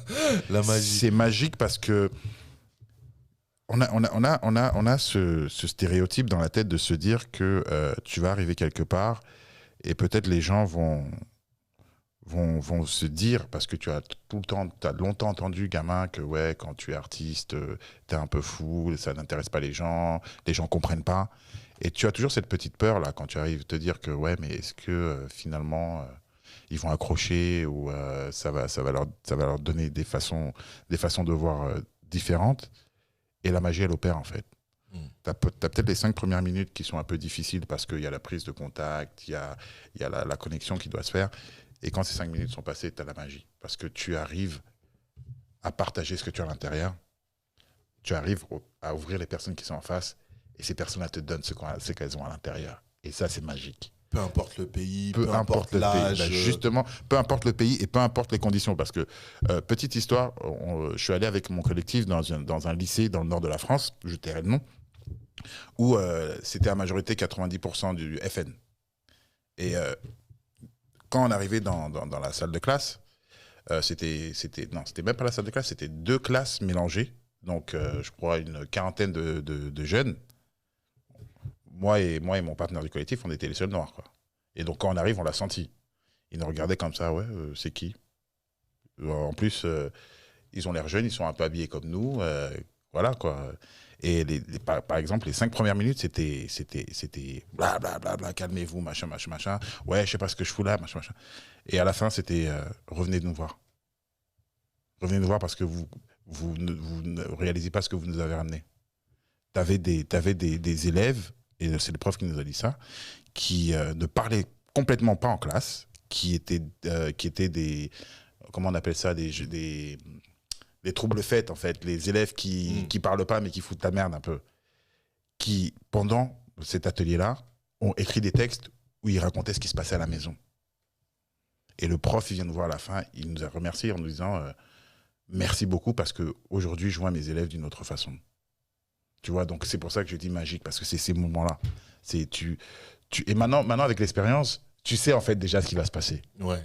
La magie. C'est magique parce que on a ce stéréotype dans la tête de se dire que tu vas arriver quelque part et peut-être les gens vont se dire, parce que tu as longtemps entendu, gamin, que ouais, quand tu es artiste, t'es un peu fou, ça n'intéresse pas les gens comprennent pas. Et tu as toujours cette petite peur là quand tu arrives, te dire que ouais, mais est-ce que finalement ils vont accrocher ou ça va leur donner des façons de voir différentes. Et la magie, elle opère en fait. T'as peut-être les 5 premières minutes qui sont un peu difficiles parce qu'il y a la prise de contact, il y a la connexion qui doit se faire. Et quand ces 5 minutes sont passées, tu as la magie. Parce que tu arrives à partager ce que tu as à l'intérieur. Tu arrives à ouvrir les personnes qui sont en face. Et ces personnes-là te donnent ce qu'elles ont à l'intérieur. Et ça, c'est magique. Peu importe le pays, peu importe l'âge. Ben justement, peu importe le pays et peu importe les conditions. Parce que, petite histoire, je suis allé avec mon collectif dans un lycée dans le nord de la France, je tairai le nom, où c'était à majorité 90% du FN. Et quand on arrivait dans la salle de classe, c'était même pas la salle de classe, c'était 2 classes mélangées. Donc, je crois une quarantaine de jeunes. Moi et mon partenaire du collectif, on était les seuls noirs, quoi. Et donc, quand on arrive, on l'a senti. Ils nous regardaient comme ça, ouais, c'est qui? En plus, ils ont l'air jeunes, ils sont un peu habillés comme nous, voilà, quoi. Et par exemple, les 5 premières minutes, c'était bla bla bla bla, calmez-vous, machin. Ouais, je sais pas ce que je fous là, machin. Et à la fin, c'était revenez nous voir. Revenez nous voir parce que vous ne réalisez pas ce que vous nous avez ramené. T'avais des élèves, et c'est le prof qui nous a dit ça, qui ne parlaient complètement pas en classe, qui étaient des, comment on appelle ça, des troubles faits, en fait, les élèves qui parlent pas mais qui foutent la merde un peu, qui, pendant cet atelier-là, ont écrit des textes où ils racontaient ce qui se passait à la maison. Et le prof, il vient nous voir à la fin, il nous a remercié en nous disant merci beaucoup parce qu'aujourd'hui, je vois mes élèves d'une autre façon. Tu vois, donc c'est pour ça que je dis magique, parce que c'est ces moments-là. Et maintenant, avec l'expérience, tu sais en fait déjà ce qui va se passer. Ouais.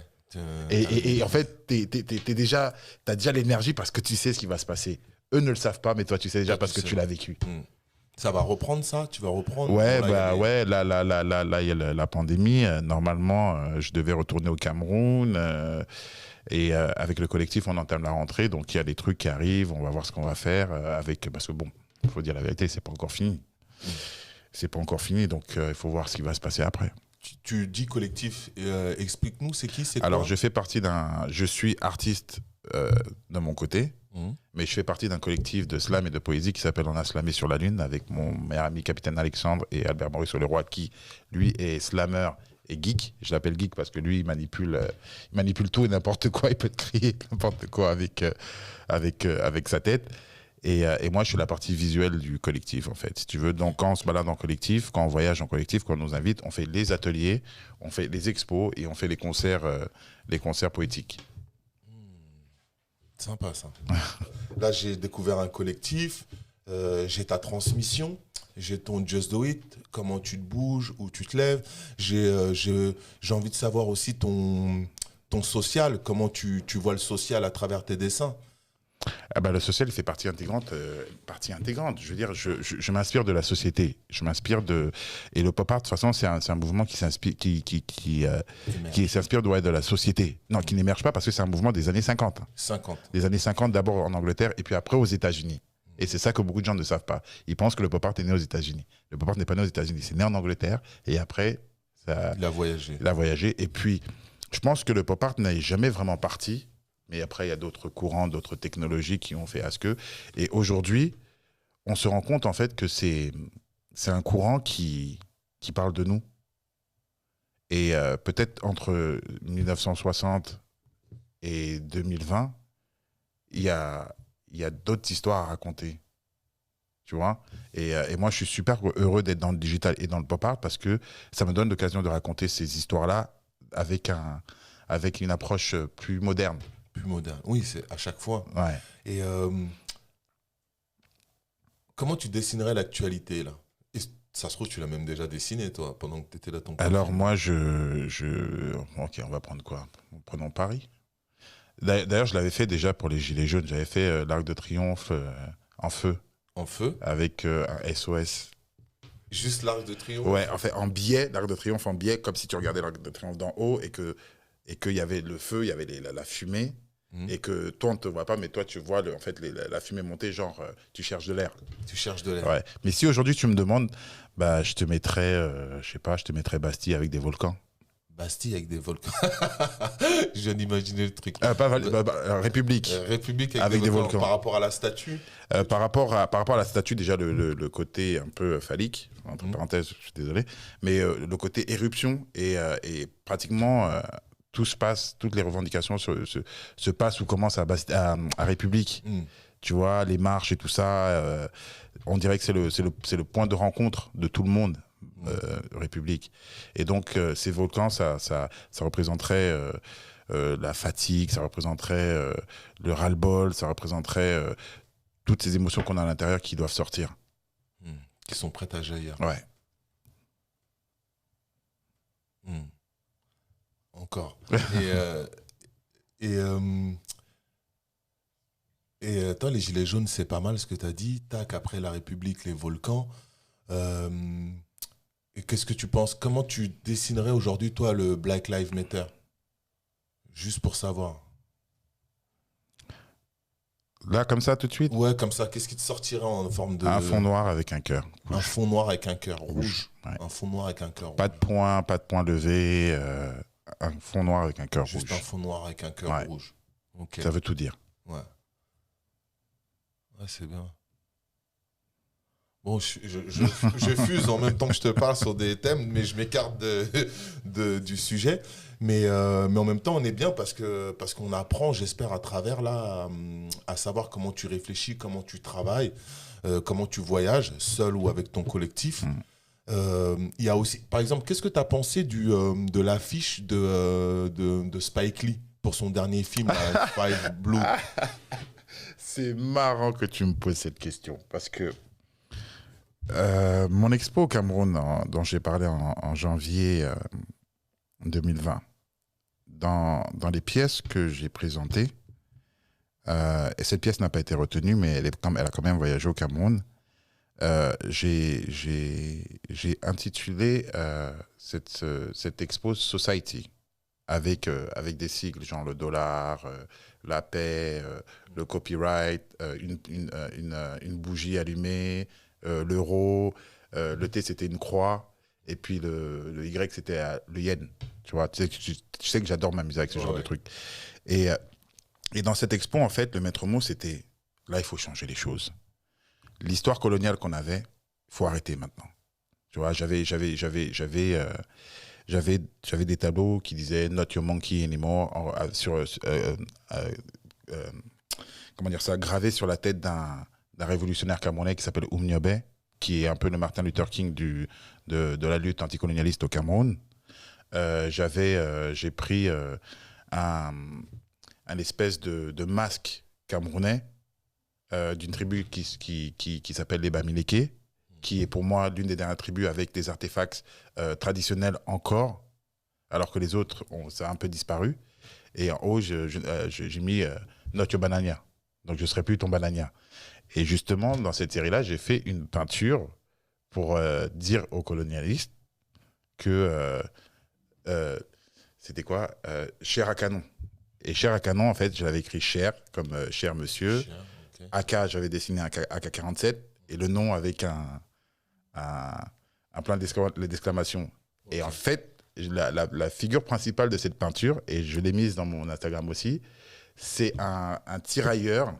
Et en fait, t'as déjà l'énergie parce que tu sais ce qui va se passer. Eux ne le savent pas, mais toi, tu sais déjà parce que tu l'as vécu. Ça va reprendre ça? Tu vas reprendre? Ouais, là, il y a la pandémie. Normalement, je devais retourner au Cameroun. Et avec le collectif, on entame la rentrée. Donc, il y a des trucs qui arrivent. On va voir ce qu'on va faire. Parce que bon, il faut dire la vérité, c'est pas encore fini. C'est pas encore fini. Donc, il faut voir ce qui va se passer après. Tu dis collectif, explique-nous, c'est qui, c'est quoi? Alors, je suis artiste de mon côté, mais je fais partie d'un collectif de slam et de poésie qui s'appelle On a slamé sur la lune avec mon meilleur ami Capitaine Alexandre et Albert Maurice Leroy qui, lui, est slammer et geek. Je l'appelle geek parce que lui, il manipule tout et n'importe quoi. Il peut te crier n'importe quoi avec sa tête. Et moi, je suis la partie visuelle du collectif, en fait, si tu veux. Donc, quand on se balade en collectif, quand on voyage en collectif, quand on nous invite, on fait les ateliers, on fait les expos et on fait les concerts poétiques. Sympa, ça. Là, j'ai découvert un collectif, j'ai ta transmission, j'ai ton Just Do It, comment tu te bouges, où tu te lèves. J'ai envie de savoir aussi ton social, comment tu vois le social à travers tes dessins. Ah bah, le social, il fait partie intégrante, partie intégrante. Je veux dire, je m'inspire de la société. Je m'inspire de... Et le pop art, de toute façon, c'est un mouvement qui s'inspire, qui s'inspire de la société. Non, qui n'émerge pas parce que c'est un mouvement des années 50. 50. Des années 50, d'abord en Angleterre et puis après aux États-Unis. Et c'est ça que beaucoup de gens ne savent pas. Ils pensent que le pop art est né aux États-Unis. Le pop art n'est pas né aux États-Unis. C'est né en Angleterre et après, ça... Il a voyagé. Il a voyagé. Et puis, je pense que le pop art n'est jamais vraiment parti. Mais après, il y a d'autres courants, d'autres technologies qui ont fait à ce que. Et aujourd'hui, on se rend compte en fait que c'est un courant qui parle de nous. Et peut-être entre 1960 et 2020, il y a d'autres histoires à raconter. Tu vois, et moi, je suis super heureux d'être dans le digital et dans le pop art parce que ça me donne l'occasion de raconter ces histoires-là avec une approche plus moderne. Plus moderne. Oui, c'est à chaque fois. Ouais. Et comment tu dessinerais l'actualité, là? Et ça se trouve, tu l'as même déjà dessiné, toi, pendant que tu étais là ton Alors, confinement. moi, Ok, on va prendre quoi? Prenons Paris. D'ailleurs, je l'avais fait déjà pour les Gilets jaunes. J'avais fait l'Arc de Triomphe en feu. En feu? Avec un SOS. Juste l'Arc de Triomphe? Ouais, en fait, en biais, l'Arc de Triomphe en biais, comme si tu regardais l'Arc de Triomphe d'en haut et qu'il y avait le feu, il y avait la fumée. Et que toi, on ne te voit pas, mais toi, tu vois en fait, la fumée monter, genre, tu cherches de l'air. Tu cherches de l'air. Ouais. Mais si aujourd'hui, tu me demandes, bah, je te mettrais, je sais pas, je te mettrais Bastille avec des volcans. Bastille avec des volcans. Je viens d'imaginer le truc. République. République avec des volcans. Par rapport à la statue par rapport à la statue, déjà, le côté un peu phallique, entre parenthèses, je suis désolé, mais le côté éruption et pratiquement... tout se passe, toutes les revendications se passent ou commencent à République. Tu vois, les marches et tout ça, on dirait que c'est le point de rencontre de tout le monde, République. Et donc, ces volcans, ça représenterait la fatigue, ça représenterait le ras-le-bol, ça représenterait toutes ces émotions qu'on a à l'intérieur qui doivent sortir. Qui sont prêtes à jaillir. Ouais. Encore. Et toi, les Gilets jaunes, c'est pas mal ce que tu as dit. Tac, après la République, les volcans. Et qu'est-ce que tu penses? Comment tu dessinerais aujourd'hui, toi, le Black Lives Matter? Juste pour savoir. Là, comme ça, tout de suite? Ouais, comme ça. Qu'est-ce qui te sortirait en forme de... Un fond noir avec un cœur. Un fond noir avec un cœur rouge. Ouais. Un fond noir avec un cœur rouge. Pas de point levé. Un fond noir avec un cœur rouge. Juste un fond noir avec un cœur rouge. Okay. Ça veut tout dire. Ouais. Ouais, c'est bien. Bon, je fuse en même temps que je te parle sur des thèmes, mais je m'écarte du sujet. Mais en même temps, on est bien parce qu'on apprend, j'espère, à travers là, à savoir comment tu réfléchis, comment tu travailles, comment tu voyages, seul ou avec ton collectif. Il y a aussi, par exemple, qu'est-ce que tu as pensé de l'affiche de Spike Lee pour son dernier film, Five Blue? C'est marrant que tu me poses cette question parce que mon expo au Cameroun, dont j'ai parlé en janvier 2020, dans les pièces que j'ai présentées, et cette pièce n'a pas été retenue, mais elle a quand même voyagé au Cameroun, j'ai intitulé cette expo Society, avec des sigles, genre le dollar, la paix, le copyright, une bougie allumée, l'euro, le T c'était une croix, et puis le Y c'était le yen. Tu vois, tu sais que j'adore m'amuser avec ce genre de trucs. Et dans cette expo, en fait, le maître mot c'était, là il faut changer les choses. L'histoire coloniale qu'on avait, il faut arrêter maintenant. Tu vois, j'avais des tableaux qui disaient Not your monkey anymore comment dire ça, gravé sur la tête d'un révolutionnaire camerounais qui s'appelle Oumniobé, qui est un peu le Martin Luther King de la lutte anticolonialiste au Cameroun. J'ai pris un espèce de masque camerounais d'une tribu qui s'appelle les Bamileke, qui est pour moi l'une des dernières tribus avec des artefacts traditionnels encore, alors que les autres, ça a un peu disparu. Et en haut, j'ai mis Not Your Banania. Donc, je ne serai plus ton banania. Et justement, dans cette série-là, j'ai fait une peinture pour dire aux colonialistes que c'était quoi chair à canon. Et chair à canon, en fait, je l'avais écrit cher, comme cher monsieur. Okay. AK, j'avais dessiné un AK-47 et le nom avec un plein d'exclamations. Okay. Et en fait, la figure principale de cette peinture, et je l'ai mise dans mon Instagram aussi, c'est un tirailleur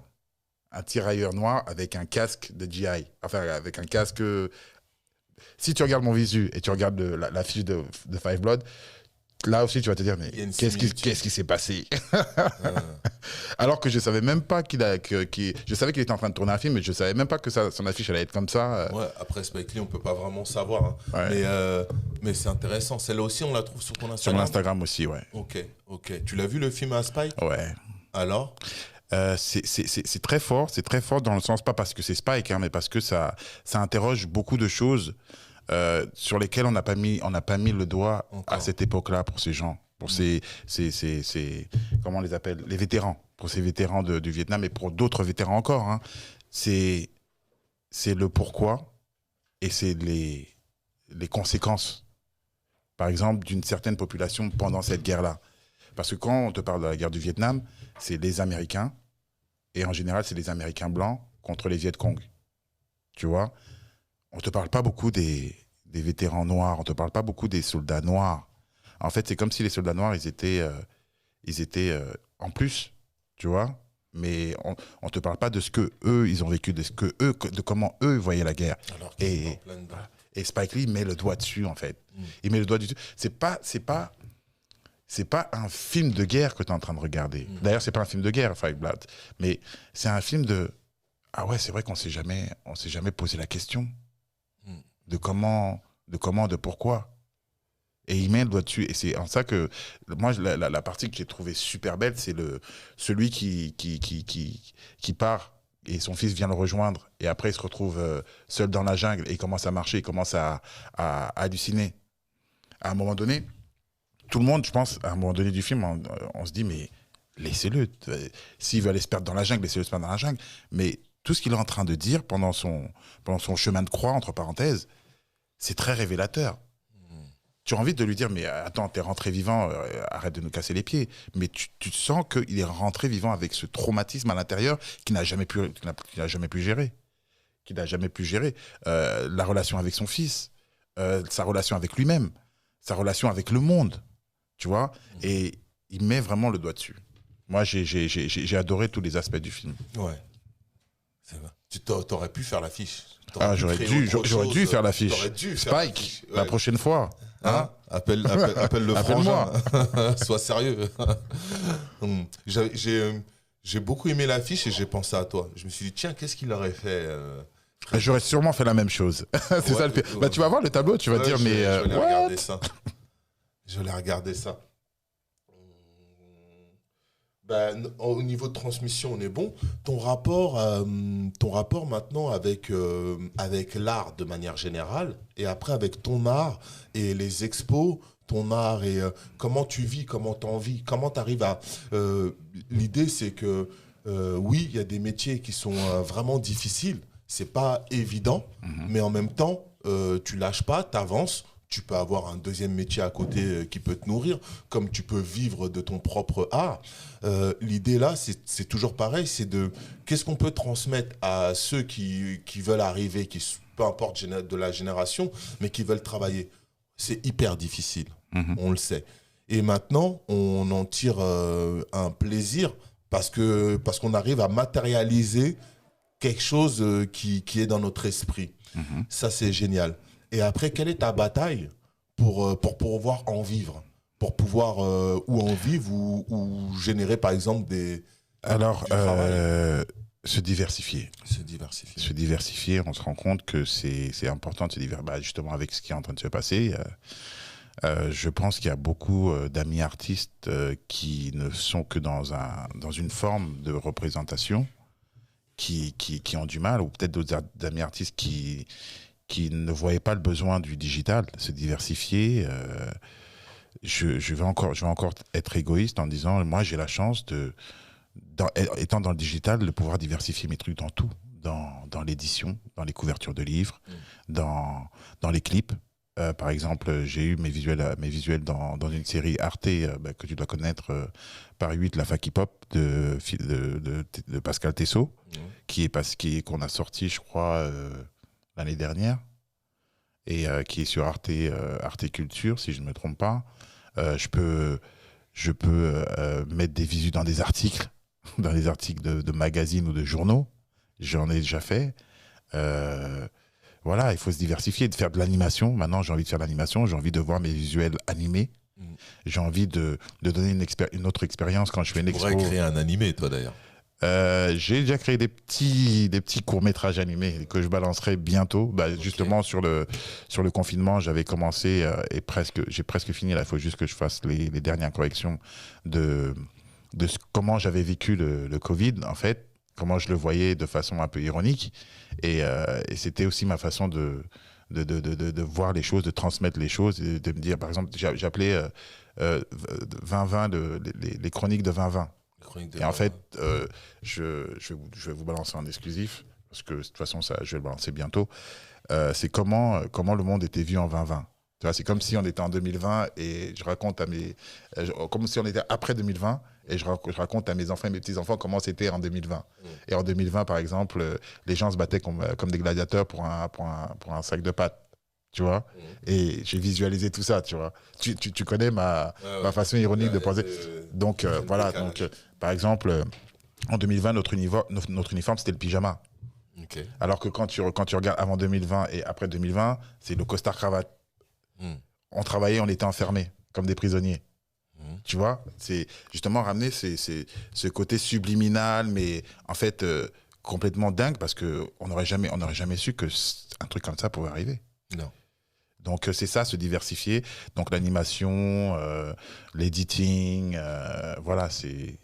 noir avec un casque de GI. Enfin, avec un casque... Si tu regardes mon visu et tu regardes la fiche de Five Blood, là aussi, tu vas te dire, mais qu'est-ce qui s'est passé Alors que je savais même pas je savais qu'il était en train de tourner un film, mais je savais même pas que son affiche allait être comme ça. Ouais, après Spike Lee, on peut pas vraiment savoir. Hein. Ouais. Mais c'est intéressant. Celle-là aussi, on la trouve sur ton Instagram. Sur mon Instagram aussi, ouais. Ok. Tu l'as vu le film à Spike ? Ouais. Alors c'est très fort. C'est très fort dans le sens, pas parce que c'est Spike, hein, mais parce que ça interroge beaucoup de choses. Sur lesquels on n'a pas mis le doigt encore à cette époque-là pour ces gens, pour ces comment on les appelle, les vétérans, pour ces vétérans du Vietnam et pour d'autres vétérans encore. Hein. C'est le pourquoi et c'est les conséquences, par exemple, d'une certaine population pendant cette guerre-là. Parce que quand on te parle de la guerre du Vietnam, c'est les Américains, et en général, c'est les Américains blancs contre les Viet Cong. Tu vois ? On ne te parle pas beaucoup des vétérans noirs, on ne te parle pas beaucoup des soldats noirs. En fait, c'est comme si les soldats noirs, ils étaient en plus, tu vois. Mais on ne te parle pas de ce qu'eux, ils ont vécu, de comment eux voyaient la guerre. Et Spike Lee met le doigt dessus, en fait. Il met le doigt dessus. C'est pas un film de guerre que tu es en train de regarder. D'ailleurs, c'est pas un film de guerre, Five Blood. Mais c'est un film de... Ah ouais, c'est vrai qu'on s'est jamais posé la question. De comment, de pourquoi. Et il met le doigt dessus. Et c'est en ça que, moi, la partie que j'ai trouvée super belle, c'est celui qui part et son fils vient le rejoindre. Et après, il se retrouve seul dans la jungle et il commence à marcher, il commence à halluciner. À un moment donné, tout le monde, je pense, à un moment donné du film, on se dit, mais laissez-le. S'il veut aller se perdre dans la jungle, laissez-le se perdre dans la jungle. Mais tout ce qu'il est en train de dire pendant son chemin de croix, entre parenthèses, c'est très révélateur. Tu as envie de lui dire, mais attends, t'es rentré vivant, arrête de nous casser les pieds. Mais tu sens qu'il est rentré vivant avec ce traumatisme à l'intérieur qu'il n'a jamais pu gérer. La relation avec son fils, sa relation avec lui-même, sa relation avec le monde, tu vois. Et il met vraiment le doigt dessus. Moi, j'ai adoré tous les aspects du film. Ouais. C'est vrai. T'aurais pu faire l'affiche. J'aurais dû faire l'affiche. Spike, la prochaine fois. Hein? Appelle le frangin. Sois sérieux. J'ai beaucoup aimé l'affiche et j'ai pensé à toi. Je me suis dit, tiens, qu'est-ce qu'il aurait fait J'aurais sûrement fait la même chose. C'est ça le pire. Tu vas voir le tableau, tu vas dire, mais. Je vais regarder ça. Je vais regarder ça. Au niveau de transmission, on est bon. Ton rapport maintenant avec l'art de manière générale, et après avec ton art et les expos, ton art et comment tu vis, comment t'en vis, comment t'arrives à... l'idée, c'est que oui, il y a des métiers qui sont vraiment difficiles, c'est pas évident, mais en même temps, tu lâches pas, t'avances. Tu peux avoir un deuxième métier à côté qui peut te nourrir, comme tu peux vivre de ton propre art. L'idée là, c'est toujours pareil, c'est de qu'est-ce qu'on peut transmettre à ceux qui veulent arriver, peu importe de la génération, mais qui veulent travailler. C'est hyper difficile, on le sait. Et maintenant, on en tire un plaisir parce qu'on arrive à matérialiser quelque chose qui est dans notre esprit. Ça, c'est génial. Et après, quelle est ta bataille pour pouvoir en vivre, pour pouvoir ou en vivre ou générer, par exemple, Alors, se diversifier. Se diversifier, on se rend compte que c'est important de se diversifier. Justement, avec ce qui est en train de se passer, je pense qu'il y a beaucoup d'amis artistes qui ne sont que dans une forme de représentation, qui ont du mal, ou peut-être d'autres amis artistes qui ne voyaient pas le besoin du digital, se diversifier. Je vais encore être égoïste en disant, moi j'ai la chance de étant dans le digital, de pouvoir diversifier mes trucs dans tout, dans l'édition, dans les couvertures de livres, dans les clips. Par exemple, j'ai eu mes visuels dans une série Arte que tu dois connaître, par 8, la fac hip-hop de Pascal Tessot, qu'on a sorti, je crois, l'année dernière, et qui est sur Arte Culture, si je ne me trompe pas. Je peux mettre des visuels dans des articles, de magazines ou de journaux. J'en ai déjà fait. Voilà, il faut se diversifier, de faire de l'animation. Maintenant, j'ai envie de faire de l'animation, j'ai envie de voir mes visuels animés. J'ai envie de donner une autre expérience quand je fais une expo. Tu pourrais créer un animé, toi, d'ailleurs. J'ai déjà créé des petits courts-métrages animés que je balancerai bientôt. Justement, sur le confinement, j'avais commencé et j'ai presque fini. Là, il faut juste que je fasse les dernières corrections de comment j'avais vécu le Covid, en fait, comment je le voyais de façon un peu ironique. Et c'était aussi ma façon de voir les choses, de transmettre les choses, et de me dire, par exemple, j'appelais 2020 les chroniques de 2020. Et en fait, je vais vous balancer en exclusif, parce que de toute façon, ça, je vais le balancer bientôt. C'est comment le monde était vu en 2020. Tu vois, c'est comme si on était en 2020 et je raconte comme si on était après 2020 et je raconte à mes enfants et mes petits-enfants comment c'était en 2020. Et en 2020, par exemple, les gens se battaient comme des gladiateurs pour un sac de pâtes. Tu vois, et j'ai visualisé tout ça, tu vois. Tu connais ma façon ironique de penser. Donc, voilà. Donc, par exemple, en 2020, notre uniforme, c'était le pyjama. Okay. Alors que quand tu regardes avant 2020 et après 2020, c'est le costard-cravate. On travaillait, on était enfermés, comme des prisonniers. Tu vois, c'est justement ramener ce côté subliminal, mais en fait, complètement dingue, parce qu'on n'aurait jamais su que un truc comme ça pouvait arriver. Non. Donc c'est ça, se diversifier. Donc l'animation, l'editing, voilà, c'est.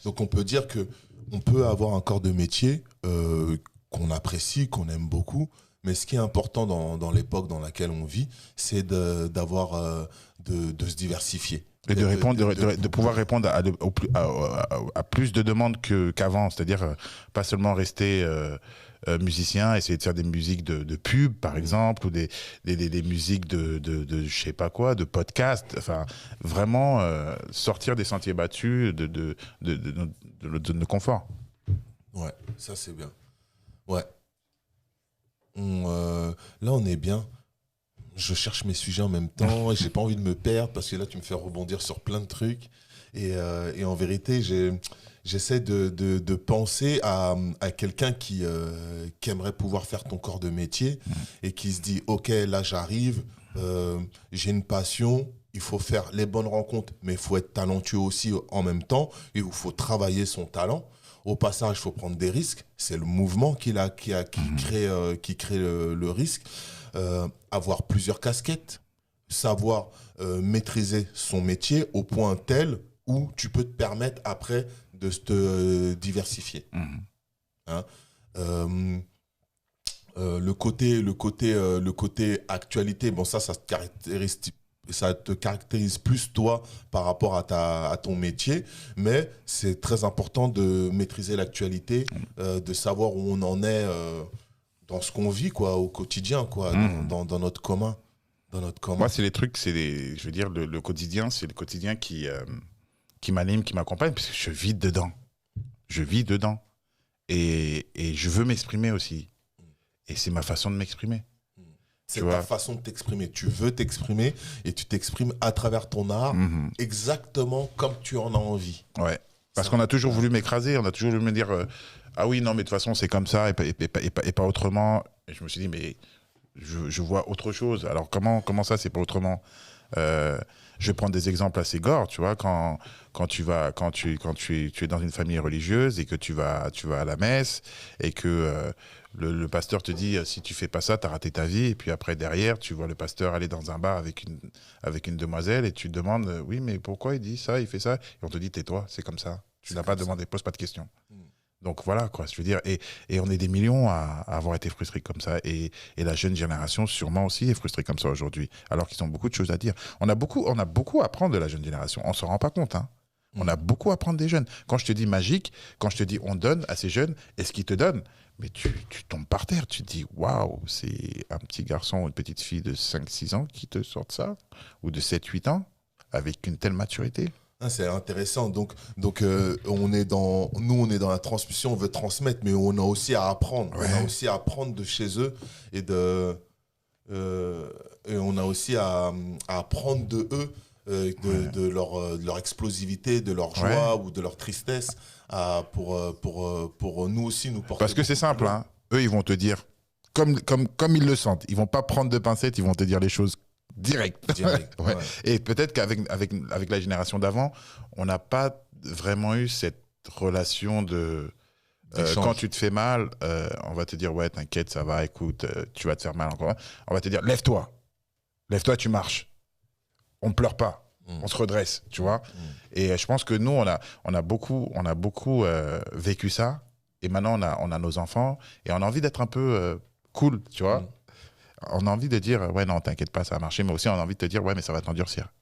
Donc on peut dire que on peut avoir un corps de métier qu'on apprécie, qu'on aime beaucoup, mais ce qui est important dans l'époque dans laquelle on vit, c'est de se diversifier. Et de pouvoir répondre à plus de demandes qu'avant, c'est-à-dire pas seulement rester musicien, essayer de faire des musiques de pub, par exemple, ou des musiques de je sais pas quoi, de podcast, enfin, vraiment sortir des sentiers battus de nos conforts. Ouais, ça c'est bien. Ouais. Là, on est bien. Je cherche mes sujets en même temps et j'ai pas envie de me perdre parce que là, tu me fais rebondir sur plein de trucs. Et en vérité, j'essaie de penser à quelqu'un qui aimerait pouvoir faire ton corps de métier et qui se dit, OK, là, j'arrive, j'ai une passion, il faut faire les bonnes rencontres, mais il faut être talentueux aussi en même temps et il faut travailler son talent. Au passage, il faut prendre des risques. C'est le mouvement qui crée le risque. Avoir plusieurs casquettes, savoir maîtriser son métier au point tel où tu peux te permettre après de te diversifier. Hein? Le côté actualité, bon ça te caractérise plus toi par rapport à ton métier, mais c'est très important de maîtriser l'actualité, de savoir où on en est dans ce qu'on vit quoi, au quotidien, quoi, dans notre commun. Moi, c'est les trucs, je veux dire, le quotidien, c'est le quotidien qui m'anime, qui m'accompagne, parce que je vis dedans. Et je veux m'exprimer aussi. Et c'est ma façon de m'exprimer. C'est ta façon de t'exprimer. Tu veux t'exprimer et tu t'exprimes à travers ton art exactement comme tu en as envie. Ouais. Parce qu'on a toujours voulu m'écraser, on a toujours voulu me dire ah oui, non, mais de toute façon, c'est comme ça et pas autrement. Et je me suis dit, mais je vois autre chose. Alors, comment ça, c'est pas autrement Je vais prendre des exemples assez gore, tu vois, quand tu es dans une famille religieuse et que tu vas à la messe et que le pasteur te dit si tu fais pas ça, t'as raté ta vie. Et puis après, derrière, tu vois le pasteur aller dans un bar avec une demoiselle et tu te demandes oui, mais pourquoi il dit ça, il fait ça? Et on te dit tais-toi, c'est comme ça. Tu n'as pas demandé, pose pas de questions. Donc voilà, quoi, je veux dire, et on est des millions à avoir été frustrés comme ça, et la jeune génération sûrement aussi est frustrée comme ça aujourd'hui, alors qu'ils ont beaucoup de choses à dire. On a beaucoup à apprendre de la jeune génération, on s'en rend pas compte, hein. On a beaucoup à prendre des jeunes. Quand je te dis magique, quand je te dis on donne à ces jeunes, est-ce qu'ils te donnent? Mais tu tombes par terre, tu te dis waouh, c'est un petit garçon ou une petite fille de 5-6 ans qui te sortent ça, ou de 7-8 ans, avec une telle maturité. Ah, c'est intéressant. Donc on est dans la transmission, on veut transmettre, mais on a aussi à apprendre. Ouais. On a aussi à apprendre de chez eux et et on a aussi à apprendre de eux, de leur explosivité, de leur joie ou de leur tristesse, pour nous aussi nous porter. Parce que c'est beaucoup simple, plus loin. hein. Eux, ils vont te dire, comme ils le sentent, ils vont pas prendre de pincettes, ils vont te dire les choses direct. Direct, Ouais. ouais. Et peut-être avec la génération d'avant, on n'a pas vraiment eu cette relation de D'échange. quand tu te fais mal, on va te dire ouais, t'inquiète, ça va, écoute, tu vas te faire mal encore. On va te dire lève-toi, tu marches. On pleure pas. On se redresse, tu vois. Et je pense que nous, on a beaucoup vécu ça. Et maintenant, on a nos enfants et on a envie d'être un peu cool, tu vois. On a envie de dire, ouais, non, t'inquiète pas, ça va marcher. Mais aussi, on a envie de te dire, ouais, mais ça va t'endurcir.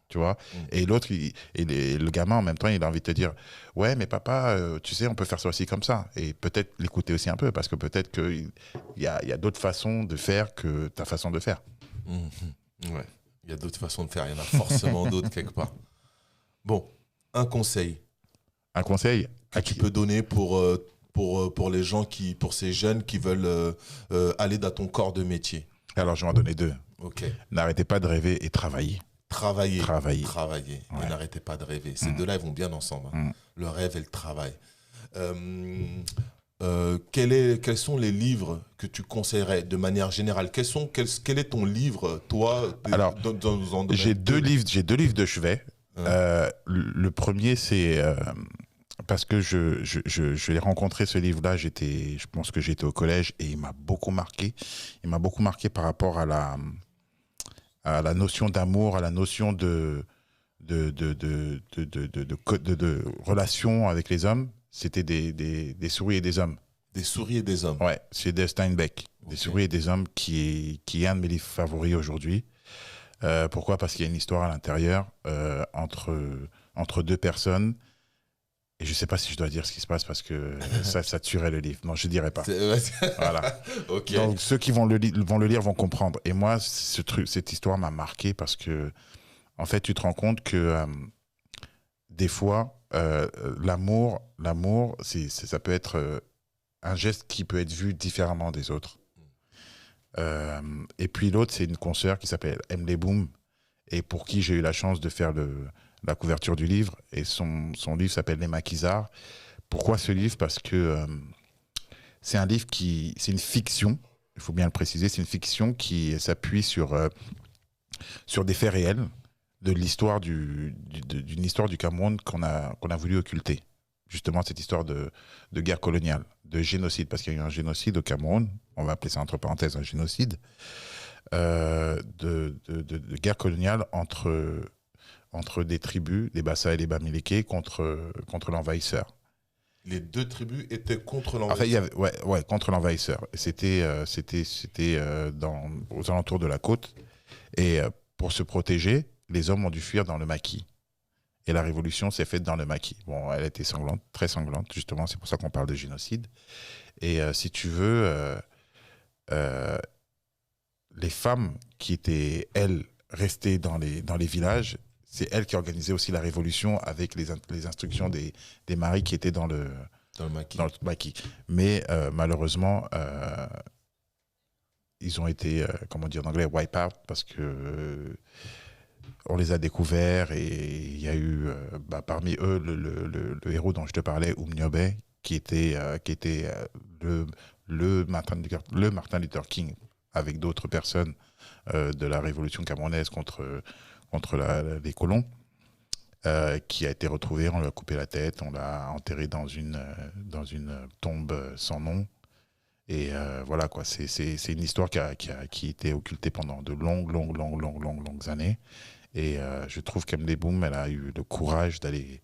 Tu vois. Et l'autre, le gamin, en même temps, il a envie de te dire, ouais, mais papa, tu sais, on peut faire ça aussi comme ça. Et peut-être l'écouter aussi un peu, parce que peut-être qu'il y a d'autres façons de faire que ta façon de faire. Ouais. Il y a d'autres façons de faire. Il y en a forcément d'autres quelque part. Bon, un conseil Un conseil que tu peux donner pour les gens pour ces jeunes qui veulent aller dans ton corps de métier. Alors, je vais en donner 2. Ok. N'arrêtez pas de rêver et travaillez. Travailler. Travailler. Et n'arrêtez pas de rêver. Ces deux-là, ils vont bien ensemble. Hein. Le rêve et le travail. Quels sont les livres que tu conseillerais de manière générale? Quel est ton livre, toi, Alors, dans j'ai deux livres de chevet. Le premier, c'est parce que je l'ai rencontré, ce livre-là, je pense que j'étais au collège et il m'a beaucoup marqué. Il m'a beaucoup marqué par rapport à la notion d'amour, à la notion de relation avec les hommes. C'était des souris et des hommes. Des souris et des hommes. Ouais, c'est de Steinbeck. Des souris et des hommes qui est un de mes livres favoris aujourd'hui. Pourquoi? Parce qu'il y a une histoire à l'intérieur entre deux personnes. Et je ne sais pas si je dois dire ce qui se passe parce que ça tuerait le livre. Non, je ne dirais pas. Voilà. Okay. Donc, ceux qui vont le lire vont comprendre. Et moi, cette histoire m'a marqué parce que, en fait, tu te rends compte que des fois, l'amour, ça peut être un geste qui peut être vu différemment des autres. Et puis l'autre, c'est une consoeur qui s'appelle Emily Boom et pour qui j'ai eu la chance de faire la couverture du livre. Et son livre s'appelle Les Maquisards. Pourquoi ce livre? Parce que c'est un livre c'est une fiction, il faut bien le préciser, c'est une fiction qui s'appuie sur des faits réels de l'histoire d'une histoire du Cameroun qu'on a voulu occulter. Justement, cette histoire de guerre coloniale, de génocide, parce qu'il y a eu un génocide au Cameroun, on va appeler ça entre parenthèses un génocide, de guerre coloniale entre des tribus, les Bassa et les Bamileke, contre l'envahisseur. Les deux tribus étaient contre l'envahisseur. En fait, ouais, contre l'envahisseur. C'était aux alentours de la côte. Et pour se protéger, les hommes ont dû fuir dans le maquis. Et la révolution s'est faite dans le maquis. Bon, elle était sanglante, très sanglante, justement, c'est pour ça qu'on parle de génocide. Et si tu veux, les femmes qui étaient, elles, restées dans les villages, c'est elles qui organisaient aussi la révolution avec les instructions des maris qui étaient dans le maquis. Mais malheureusement, ils ont été, comment dire en anglais, wipe out, parce que on les a découverts et il y a eu parmi eux le héros dont je te parlais, Oumniobé, qui était le Martin Luther King avec d'autres personnes de la révolution camerounaise contre les colons, qui a été retrouvé. On lui a coupé la tête, on l'a enterré dans une tombe sans nom. Et voilà quoi, c'est une histoire qui a été occultée pendant de longues années. Et je trouve qu'Emily Boom, elle a eu le courage d'aller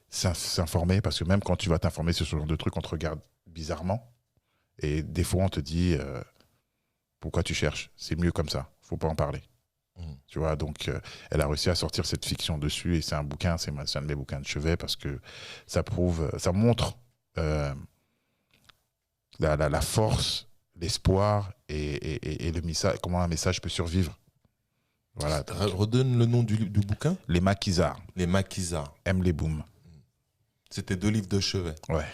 s'informer, parce que même quand tu vas t'informer sur ce genre de truc, on te regarde bizarrement. Et des fois, on te dit pourquoi tu cherches? C'est mieux comme ça, faut pas en parler. Tu vois, donc elle a réussi à sortir cette fiction dessus et c'est un bouquin, c'est un de mes bouquins de chevet parce que ça prouve, ça montre la force, l'espoir et le message, comment un message peut survivre. Voilà. Redonne le nom du bouquin. Les maquisards. Les maquisards. Aiment les booms. C'était 2 livres de chevet. Ouais.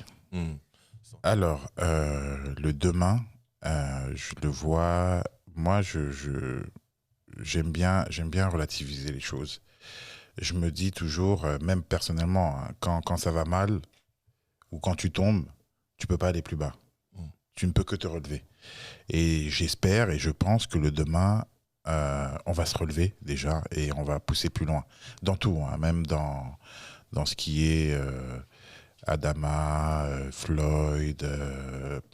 Alors, le demain, je le vois. Moi, j'aime bien relativiser les choses. Je me dis toujours, même personnellement, hein, quand ça va mal ou quand tu tombes, tu peux pas aller plus bas. Tu ne peux que te relever. Et j'espère et je pense que le demain, on va se relever déjà et on va pousser plus loin. Dans tout, hein, même dans ce qui est Adama, Floyd,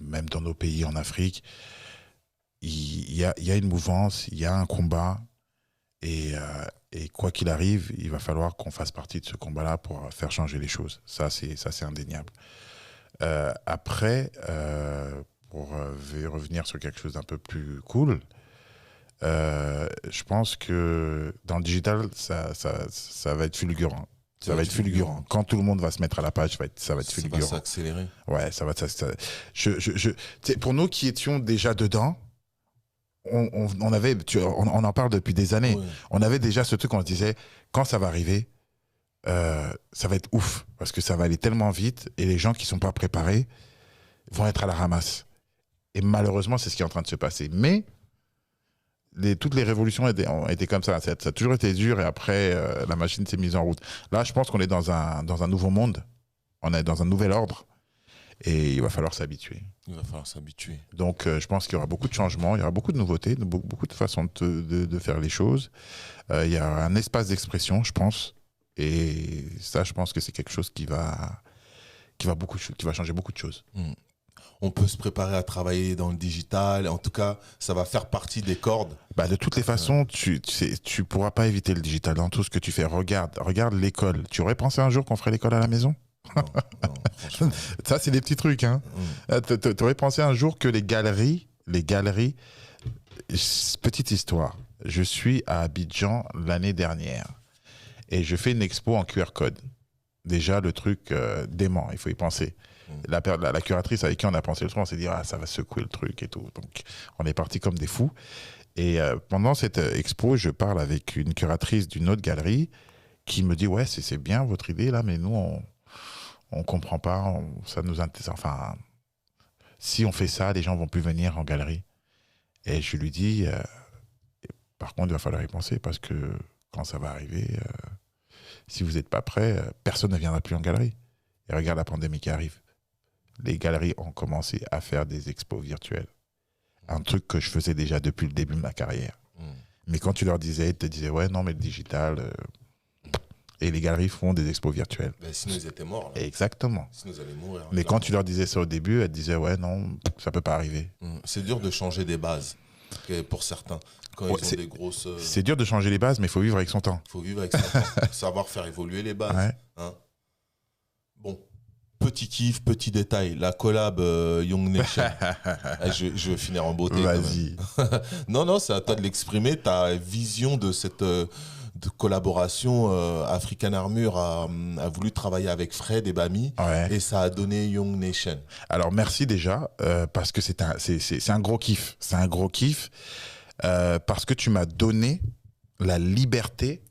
même dans nos pays en Afrique. Il y a une mouvance, il y a un combat et quoi qu'il arrive, il va falloir qu'on fasse partie de ce combat-là pour faire changer les choses. Ça, c'est indéniable. Après, pour revenir sur quelque chose d'un peu plus cool, je pense que dans le digital, ça va être fulgurant. Ça va être fulgurant. Quand tout le monde va se mettre à la page, ça va être fulgurant. Ça va s'accélérer. Ouais, ça va pour nous qui étions déjà dedans, on en parle depuis des années. Ouais. On avait déjà ce truc, on se disait, quand ça va arriver, ça va être ouf, parce que ça va aller tellement vite, et les gens qui ne sont pas préparés vont être à la ramasse. Et malheureusement, c'est ce qui est en train de se passer. Mais toutes les révolutions ont été comme ça. Ça a toujours été dur, et après, la machine s'est mise en route. Là, je pense qu'on est dans un nouveau monde. On est dans un nouvel ordre. Et il va falloir s'habituer. Donc, je pense qu'il y aura beaucoup de changements, il y aura beaucoup de nouveautés, beaucoup de façons de faire les choses. Il y a un espace d'expression, je pense. Et ça, je pense que c'est quelque chose qui va changer beaucoup de choses. On peut se préparer à travailler dans le digital. En tout cas, ça va faire partie des cordes. De toutes les façons, tu pourras pas éviter le digital dans tout ce que tu fais. Regarde l'école. Tu aurais pensé un jour qu'on ferait l'école à la maison ? Non, ça, c'est des petits trucs. Hein. Tu aurais pensé un jour que les galeries, petite histoire, je suis à Abidjan l'année dernière et je fais une expo en QR code. Déjà, le truc dément, il faut y penser. La curatrice avec qui on a pensé le truc, on s'est dit, ça va secouer le truc et tout. Donc, on est parti comme des fous. Et pendant cette expo, je parle avec une curatrice d'une autre galerie qui me dit, ouais, c'est bien votre idée là, mais nous, on comprend pas, ça nous intéresse. Enfin, si on fait ça, les gens vont plus venir en galerie. Et je lui dis, par contre, il va falloir y penser parce que quand ça va arriver, si vous n'êtes pas prêt, personne ne viendra plus en galerie. Et regarde la pandémie qui arrive. Les galeries ont commencé à faire des expos virtuelles. Un truc que je faisais déjà depuis le début de ma carrière. Mais quand tu leur disais, ils te disaient, ouais, non, mais le digital... Et les galeries font des expos virtuelles. Sinon, ils étaient morts. Là. Exactement. Sinon, ils allaient mourir. Mais quand tu leur disais ça au début, elles te disaient, ouais, non, ça peut pas arriver. C'est dur de changer des bases, pour certains. Quand ils ont des grosses... C'est dur de changer les bases, mais il faut vivre avec son temps. Il faut vivre avec son temps. Savoir faire évoluer les bases. Ouais. Hein. Bon, petit kiff, petit détail. La collab Young Nation. Je vais finir en beauté. Vas-y. Non, c'est à toi de l'exprimer. Ta vision de cette... de collaboration, African Armour a voulu travailler avec Fred et Bami, et ça a donné Young Nation. Alors merci déjà, parce que c'est un gros kiff. C'est un gros kiff parce que tu m'as donné la liberté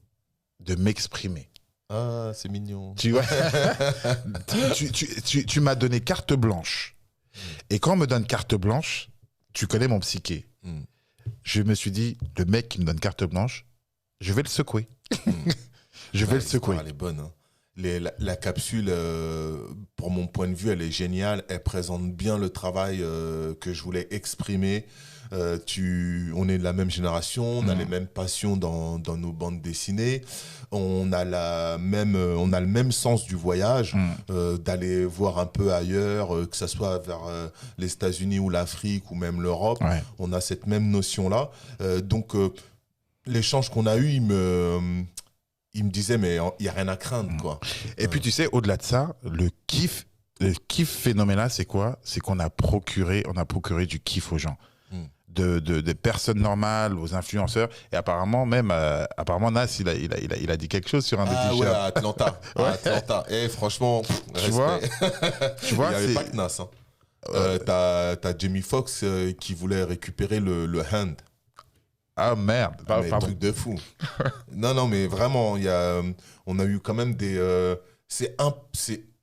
de m'exprimer. Ah, c'est mignon. Tu vois, tu m'as donné carte blanche. Et quand on me donne carte blanche, tu connais mon psyché. Je me suis dit, le mec qui me donne carte blanche, je vais le secouer. Je vais le secouer. Elle est bonne. Hein. La capsule, pour mon point de vue, elle est géniale. Elle présente bien le travail que je voulais exprimer. On est de la même génération, on a les mêmes passions dans nos bandes dessinées. On a le même sens du voyage, d'aller voir un peu ailleurs, que ce soit vers les États-Unis ou l'Afrique ou même l'Europe. Ouais. On a cette même notion-là. Donc, l'échange qu'on a eu, il me disait, mais il n'y a rien à craindre, quoi. Et puis, tu sais, au-delà de ça, le kiff phénoménal, c'est quoi ? C'est qu'on a procuré du kiff aux gens. des personnes normales aux influenceurs. Et apparemment, même, Nas, il a dit quelque chose sur un des Ah ouais, t-shirts. à Atlanta. À Atlanta. Et franchement, Tu vois, il n'y avait pas que Nas. Hein. T'as Jamie Foxx qui voulait récupérer le hand. Ah merde, Mais pardon. truc de fou. Non, mais vraiment, on a eu quand même des.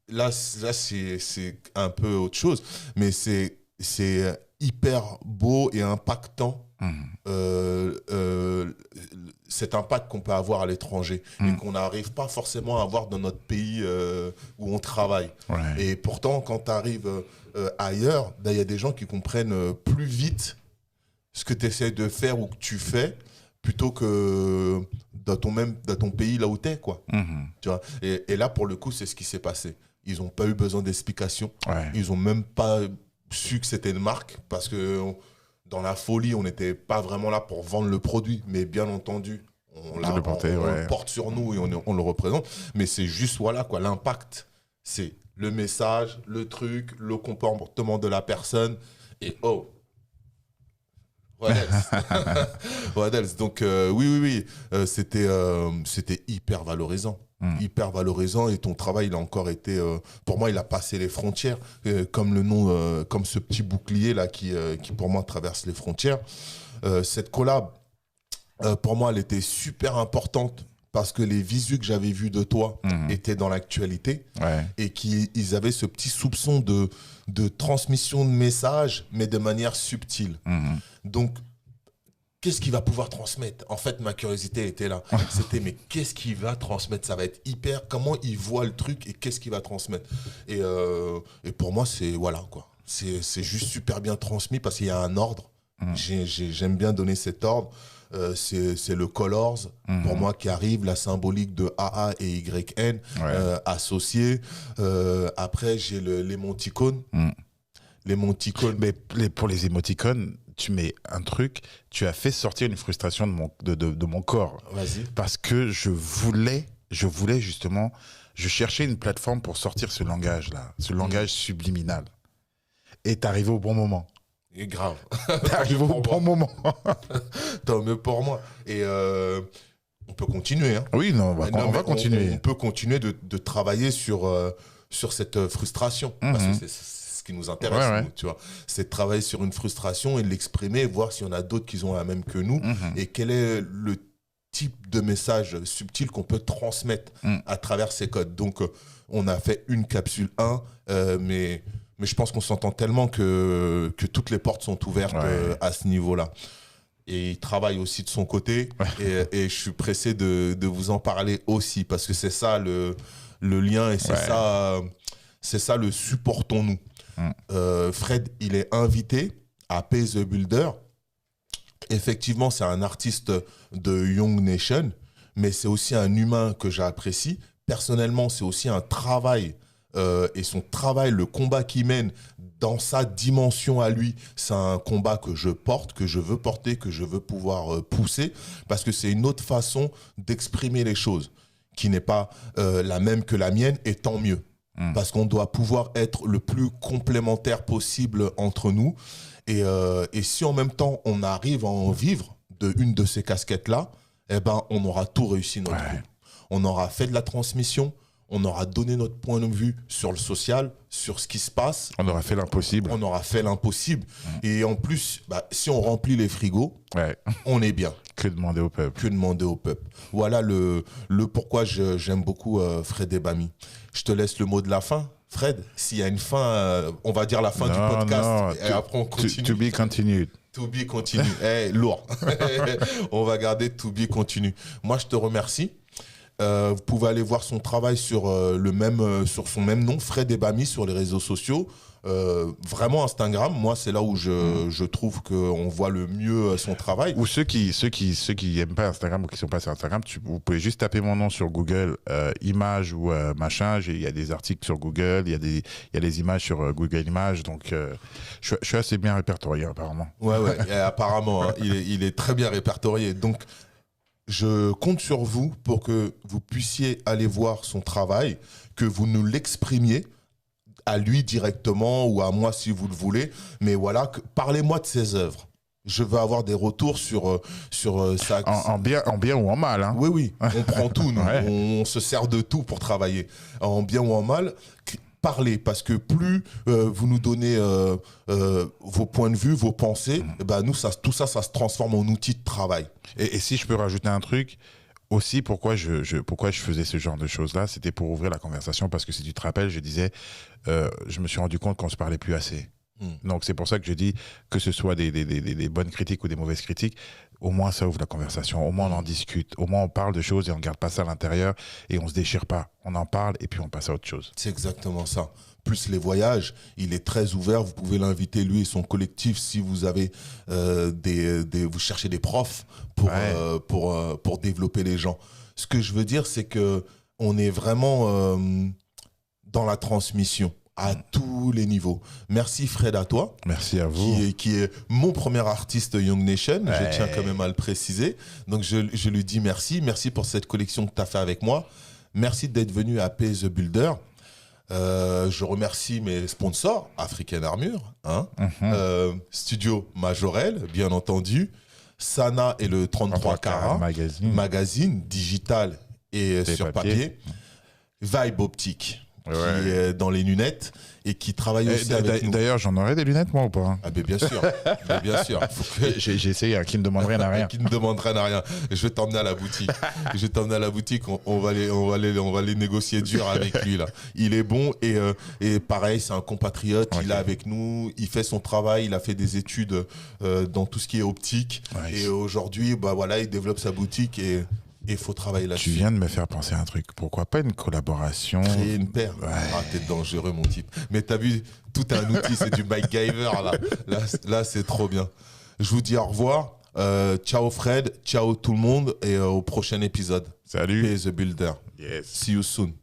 Là, c'est un peu autre chose, mais c'est hyper beau et impactant. Cet impact qu'on peut avoir à l'étranger et qu'on n'arrive pas forcément à avoir dans notre pays où on travaille. Ouais. Et pourtant, quand tu arrives ailleurs, il y a des gens qui comprennent plus vite ce que tu essaies de faire ou que tu fais plutôt que dans ton pays là où tu es, quoi. Tu vois. Et là, pour le coup, c'est ce qui s'est passé. Ils n'ont pas eu besoin d'explications. Ouais. Ils n'ont même pas su que c'était une marque parce que dans la folie, on n'était pas vraiment là pour vendre le produit. Mais bien entendu, on le porte sur nous et on le représente. Mais c'est juste, voilà, quoi, l'impact. C'est le message, le truc, le comportement de la personne. Et oh, what else? What else? Donc, oui, c'était hyper valorisant. Hyper valorisant et ton travail il a encore été pour moi il a passé les frontières comme le nom comme ce petit bouclier là qui pour moi traverse les frontières. Cette collab pour moi elle était super importante parce que les visus que j'avais vus de toi étaient dans l'actualité et qu'ils avaient ce petit soupçon de transmission de messages mais de manière subtile. Donc qu'est-ce qu'il va pouvoir transmettre? En fait, ma curiosité était là. C'était, mais qu'est-ce qu'il va transmettre? Ça va être hyper... Comment il voit le truc et qu'est-ce qu'il va transmettre? Et pour moi, c'est... Voilà, quoi. C'est juste super bien transmis parce qu'il y a un ordre. J'aime bien donner cet ordre. C'est le Colors, pour moi, qui arrive, la symbolique de AA et YN associés. Après, j'ai l'émoticône. L'émoticône. Mais pour les émoticônes, tu mets un truc, tu as fait sortir une frustration de mon corps. Vas-y. Parce que je voulais justement, je cherchais une plateforme pour sortir ce langage-là, ce langage subliminal. Et t'es arrivé au bon moment. Et grave. T'es arrivé au bon moment. Tant mieux pour moi. Et on peut continuer. Hein. Oui, non, on va continuer. On peut continuer de travailler sur cette frustration. Parce que c'est ce qui nous intéresse, nous, tu vois. C'est de travailler sur une frustration et de l'exprimer, voir s'il y en a d'autres qui ont la même que nous. Et quel est le type de message subtil qu'on peut transmettre à travers ces codes. Donc, on a fait une capsule 1, mais je pense qu'on s'entend tellement que toutes les portes sont ouvertes à ce niveau-là. Et il travaille aussi de son côté. Et je suis pressé de vous en parler aussi, parce que c'est ça le lien et c'est ça le supportons-nous. Fred, il est invité à Pay the Builder. Effectivement, c'est un artiste de Young Nation, mais c'est aussi un humain que j'apprécie. Personnellement, c'est aussi un travail. Et son travail, le combat qu'il mène dans sa dimension à lui, c'est un combat que je porte, que je veux porter, que je veux pouvoir pousser, parce que c'est une autre façon d'exprimer les choses, qui n'est pas la même que la mienne, et tant mieux. Parce qu'on doit pouvoir être le plus complémentaire possible entre nous. Et si en même temps, on arrive à en vivre une de ces casquettes-là, eh ben, on aura tout réussi notre groupe. On aura fait de la transmission, on aura donné notre point de vue sur le social, sur ce qui se passe. On aura fait l'impossible. On aura fait l'impossible. Et en plus, si on remplit les frigos, on est bien. Que demander au peuple. Que demander au peuple. Voilà le pourquoi j'aime beaucoup Fred et Bami. Je te laisse le mot de la fin. Fred, s'il y a une fin, on va dire la fin du podcast. Et après, on continue. To be continued. To be continue. Lourd. On va garder to be continue. Moi, je te remercie. Vous pouvez aller voir son travail sur son même nom, Fred et Bami, sur les réseaux sociaux. Vraiment Instagram, moi c'est là où je trouve qu'on voit le mieux son travail. Ou ceux qui aiment pas Instagram ou qui sont pas sur Instagram, vous pouvez juste taper mon nom sur Google, images ou machin. Il y a des articles sur Google, il y a des images sur Google Images, donc je suis assez bien répertorié apparemment. Ouais, apparemment, hein, il est très bien répertorié. Donc je compte sur vous pour que vous puissiez aller voir son travail, que vous nous l'exprimiez à lui directement ou à moi si vous le voulez. Mais voilà, parlez-moi de ses œuvres. Je veux avoir des retours sur ça. En bien ou en mal. Hein. Oui, oui, on prend tout, nous. Ouais. On se sert de tout pour travailler. En bien ou en mal, parlez, parce que plus vous nous donnez vos points de vue, vos pensées, ben nous, tout ça se transforme en outil de travail. Et si je peux rajouter un truc, aussi, pourquoi je faisais ce genre de choses-là, c'était pour ouvrir la conversation, parce que si tu te rappelles, je disais, je me suis rendu compte qu'on ne se parlait plus assez. Donc c'est pour ça que je dis que ce soit des bonnes critiques ou des mauvaises critiques, au moins ça ouvre la conversation, au moins on en discute, au moins on parle de choses et on ne garde pas ça à l'intérieur et on ne se déchire pas. On en parle et puis on passe à autre chose. C'est exactement ça. Plus les voyages, il est très ouvert. Vous pouvez l'inviter, lui et son collectif, si vous avez vous cherchez des profs pour développer les gens. Ce que je veux dire, c'est que on est vraiment dans la transmission à tous les niveaux. Merci Fred à toi. Merci à vous. Qui est mon premier artiste Young Nation. Ouais. Je tiens quand même à le préciser. Donc je lui dis merci. Merci pour cette collection que tu as fait avec moi. Merci d'être venu à Pay the Builder. Je remercie mes sponsors, African Armure, Studio Majorel, bien entendu, Sana et le 33 carats, magazine digital et sur papier. Vibe Optique, qui est dans les lunettes et qui travaille aussi avec nous. D'ailleurs, j'en aurais des lunettes, moi, ou pas? Ah ben bien sûr, bien sûr. J'ai essayé, qui ne demande rien à rien. Qui ne demande rien à rien. Je vais t'emmener à la boutique. On va les négocier dur avec lui là. Il est bon et pareil, c'est un compatriote. Okay. Il est avec nous. Il fait son travail. Il a fait des études dans tout ce qui est optique. Ouais. Et aujourd'hui, bah voilà, il développe sa boutique et il faut travailler là-dessus. Tu viens de me faire penser à un truc. Pourquoi pas une collaboration? Créer une paire. Ouais. Ah, t'es dangereux, mon type. Mais t'as vu, tout est un outil, c'est du MacGyver, là. Là, c'est trop bien. Je vous dis au revoir. Ciao Fred, ciao tout le monde et au prochain épisode. Salut. Pay the Builder. Yes. See you soon.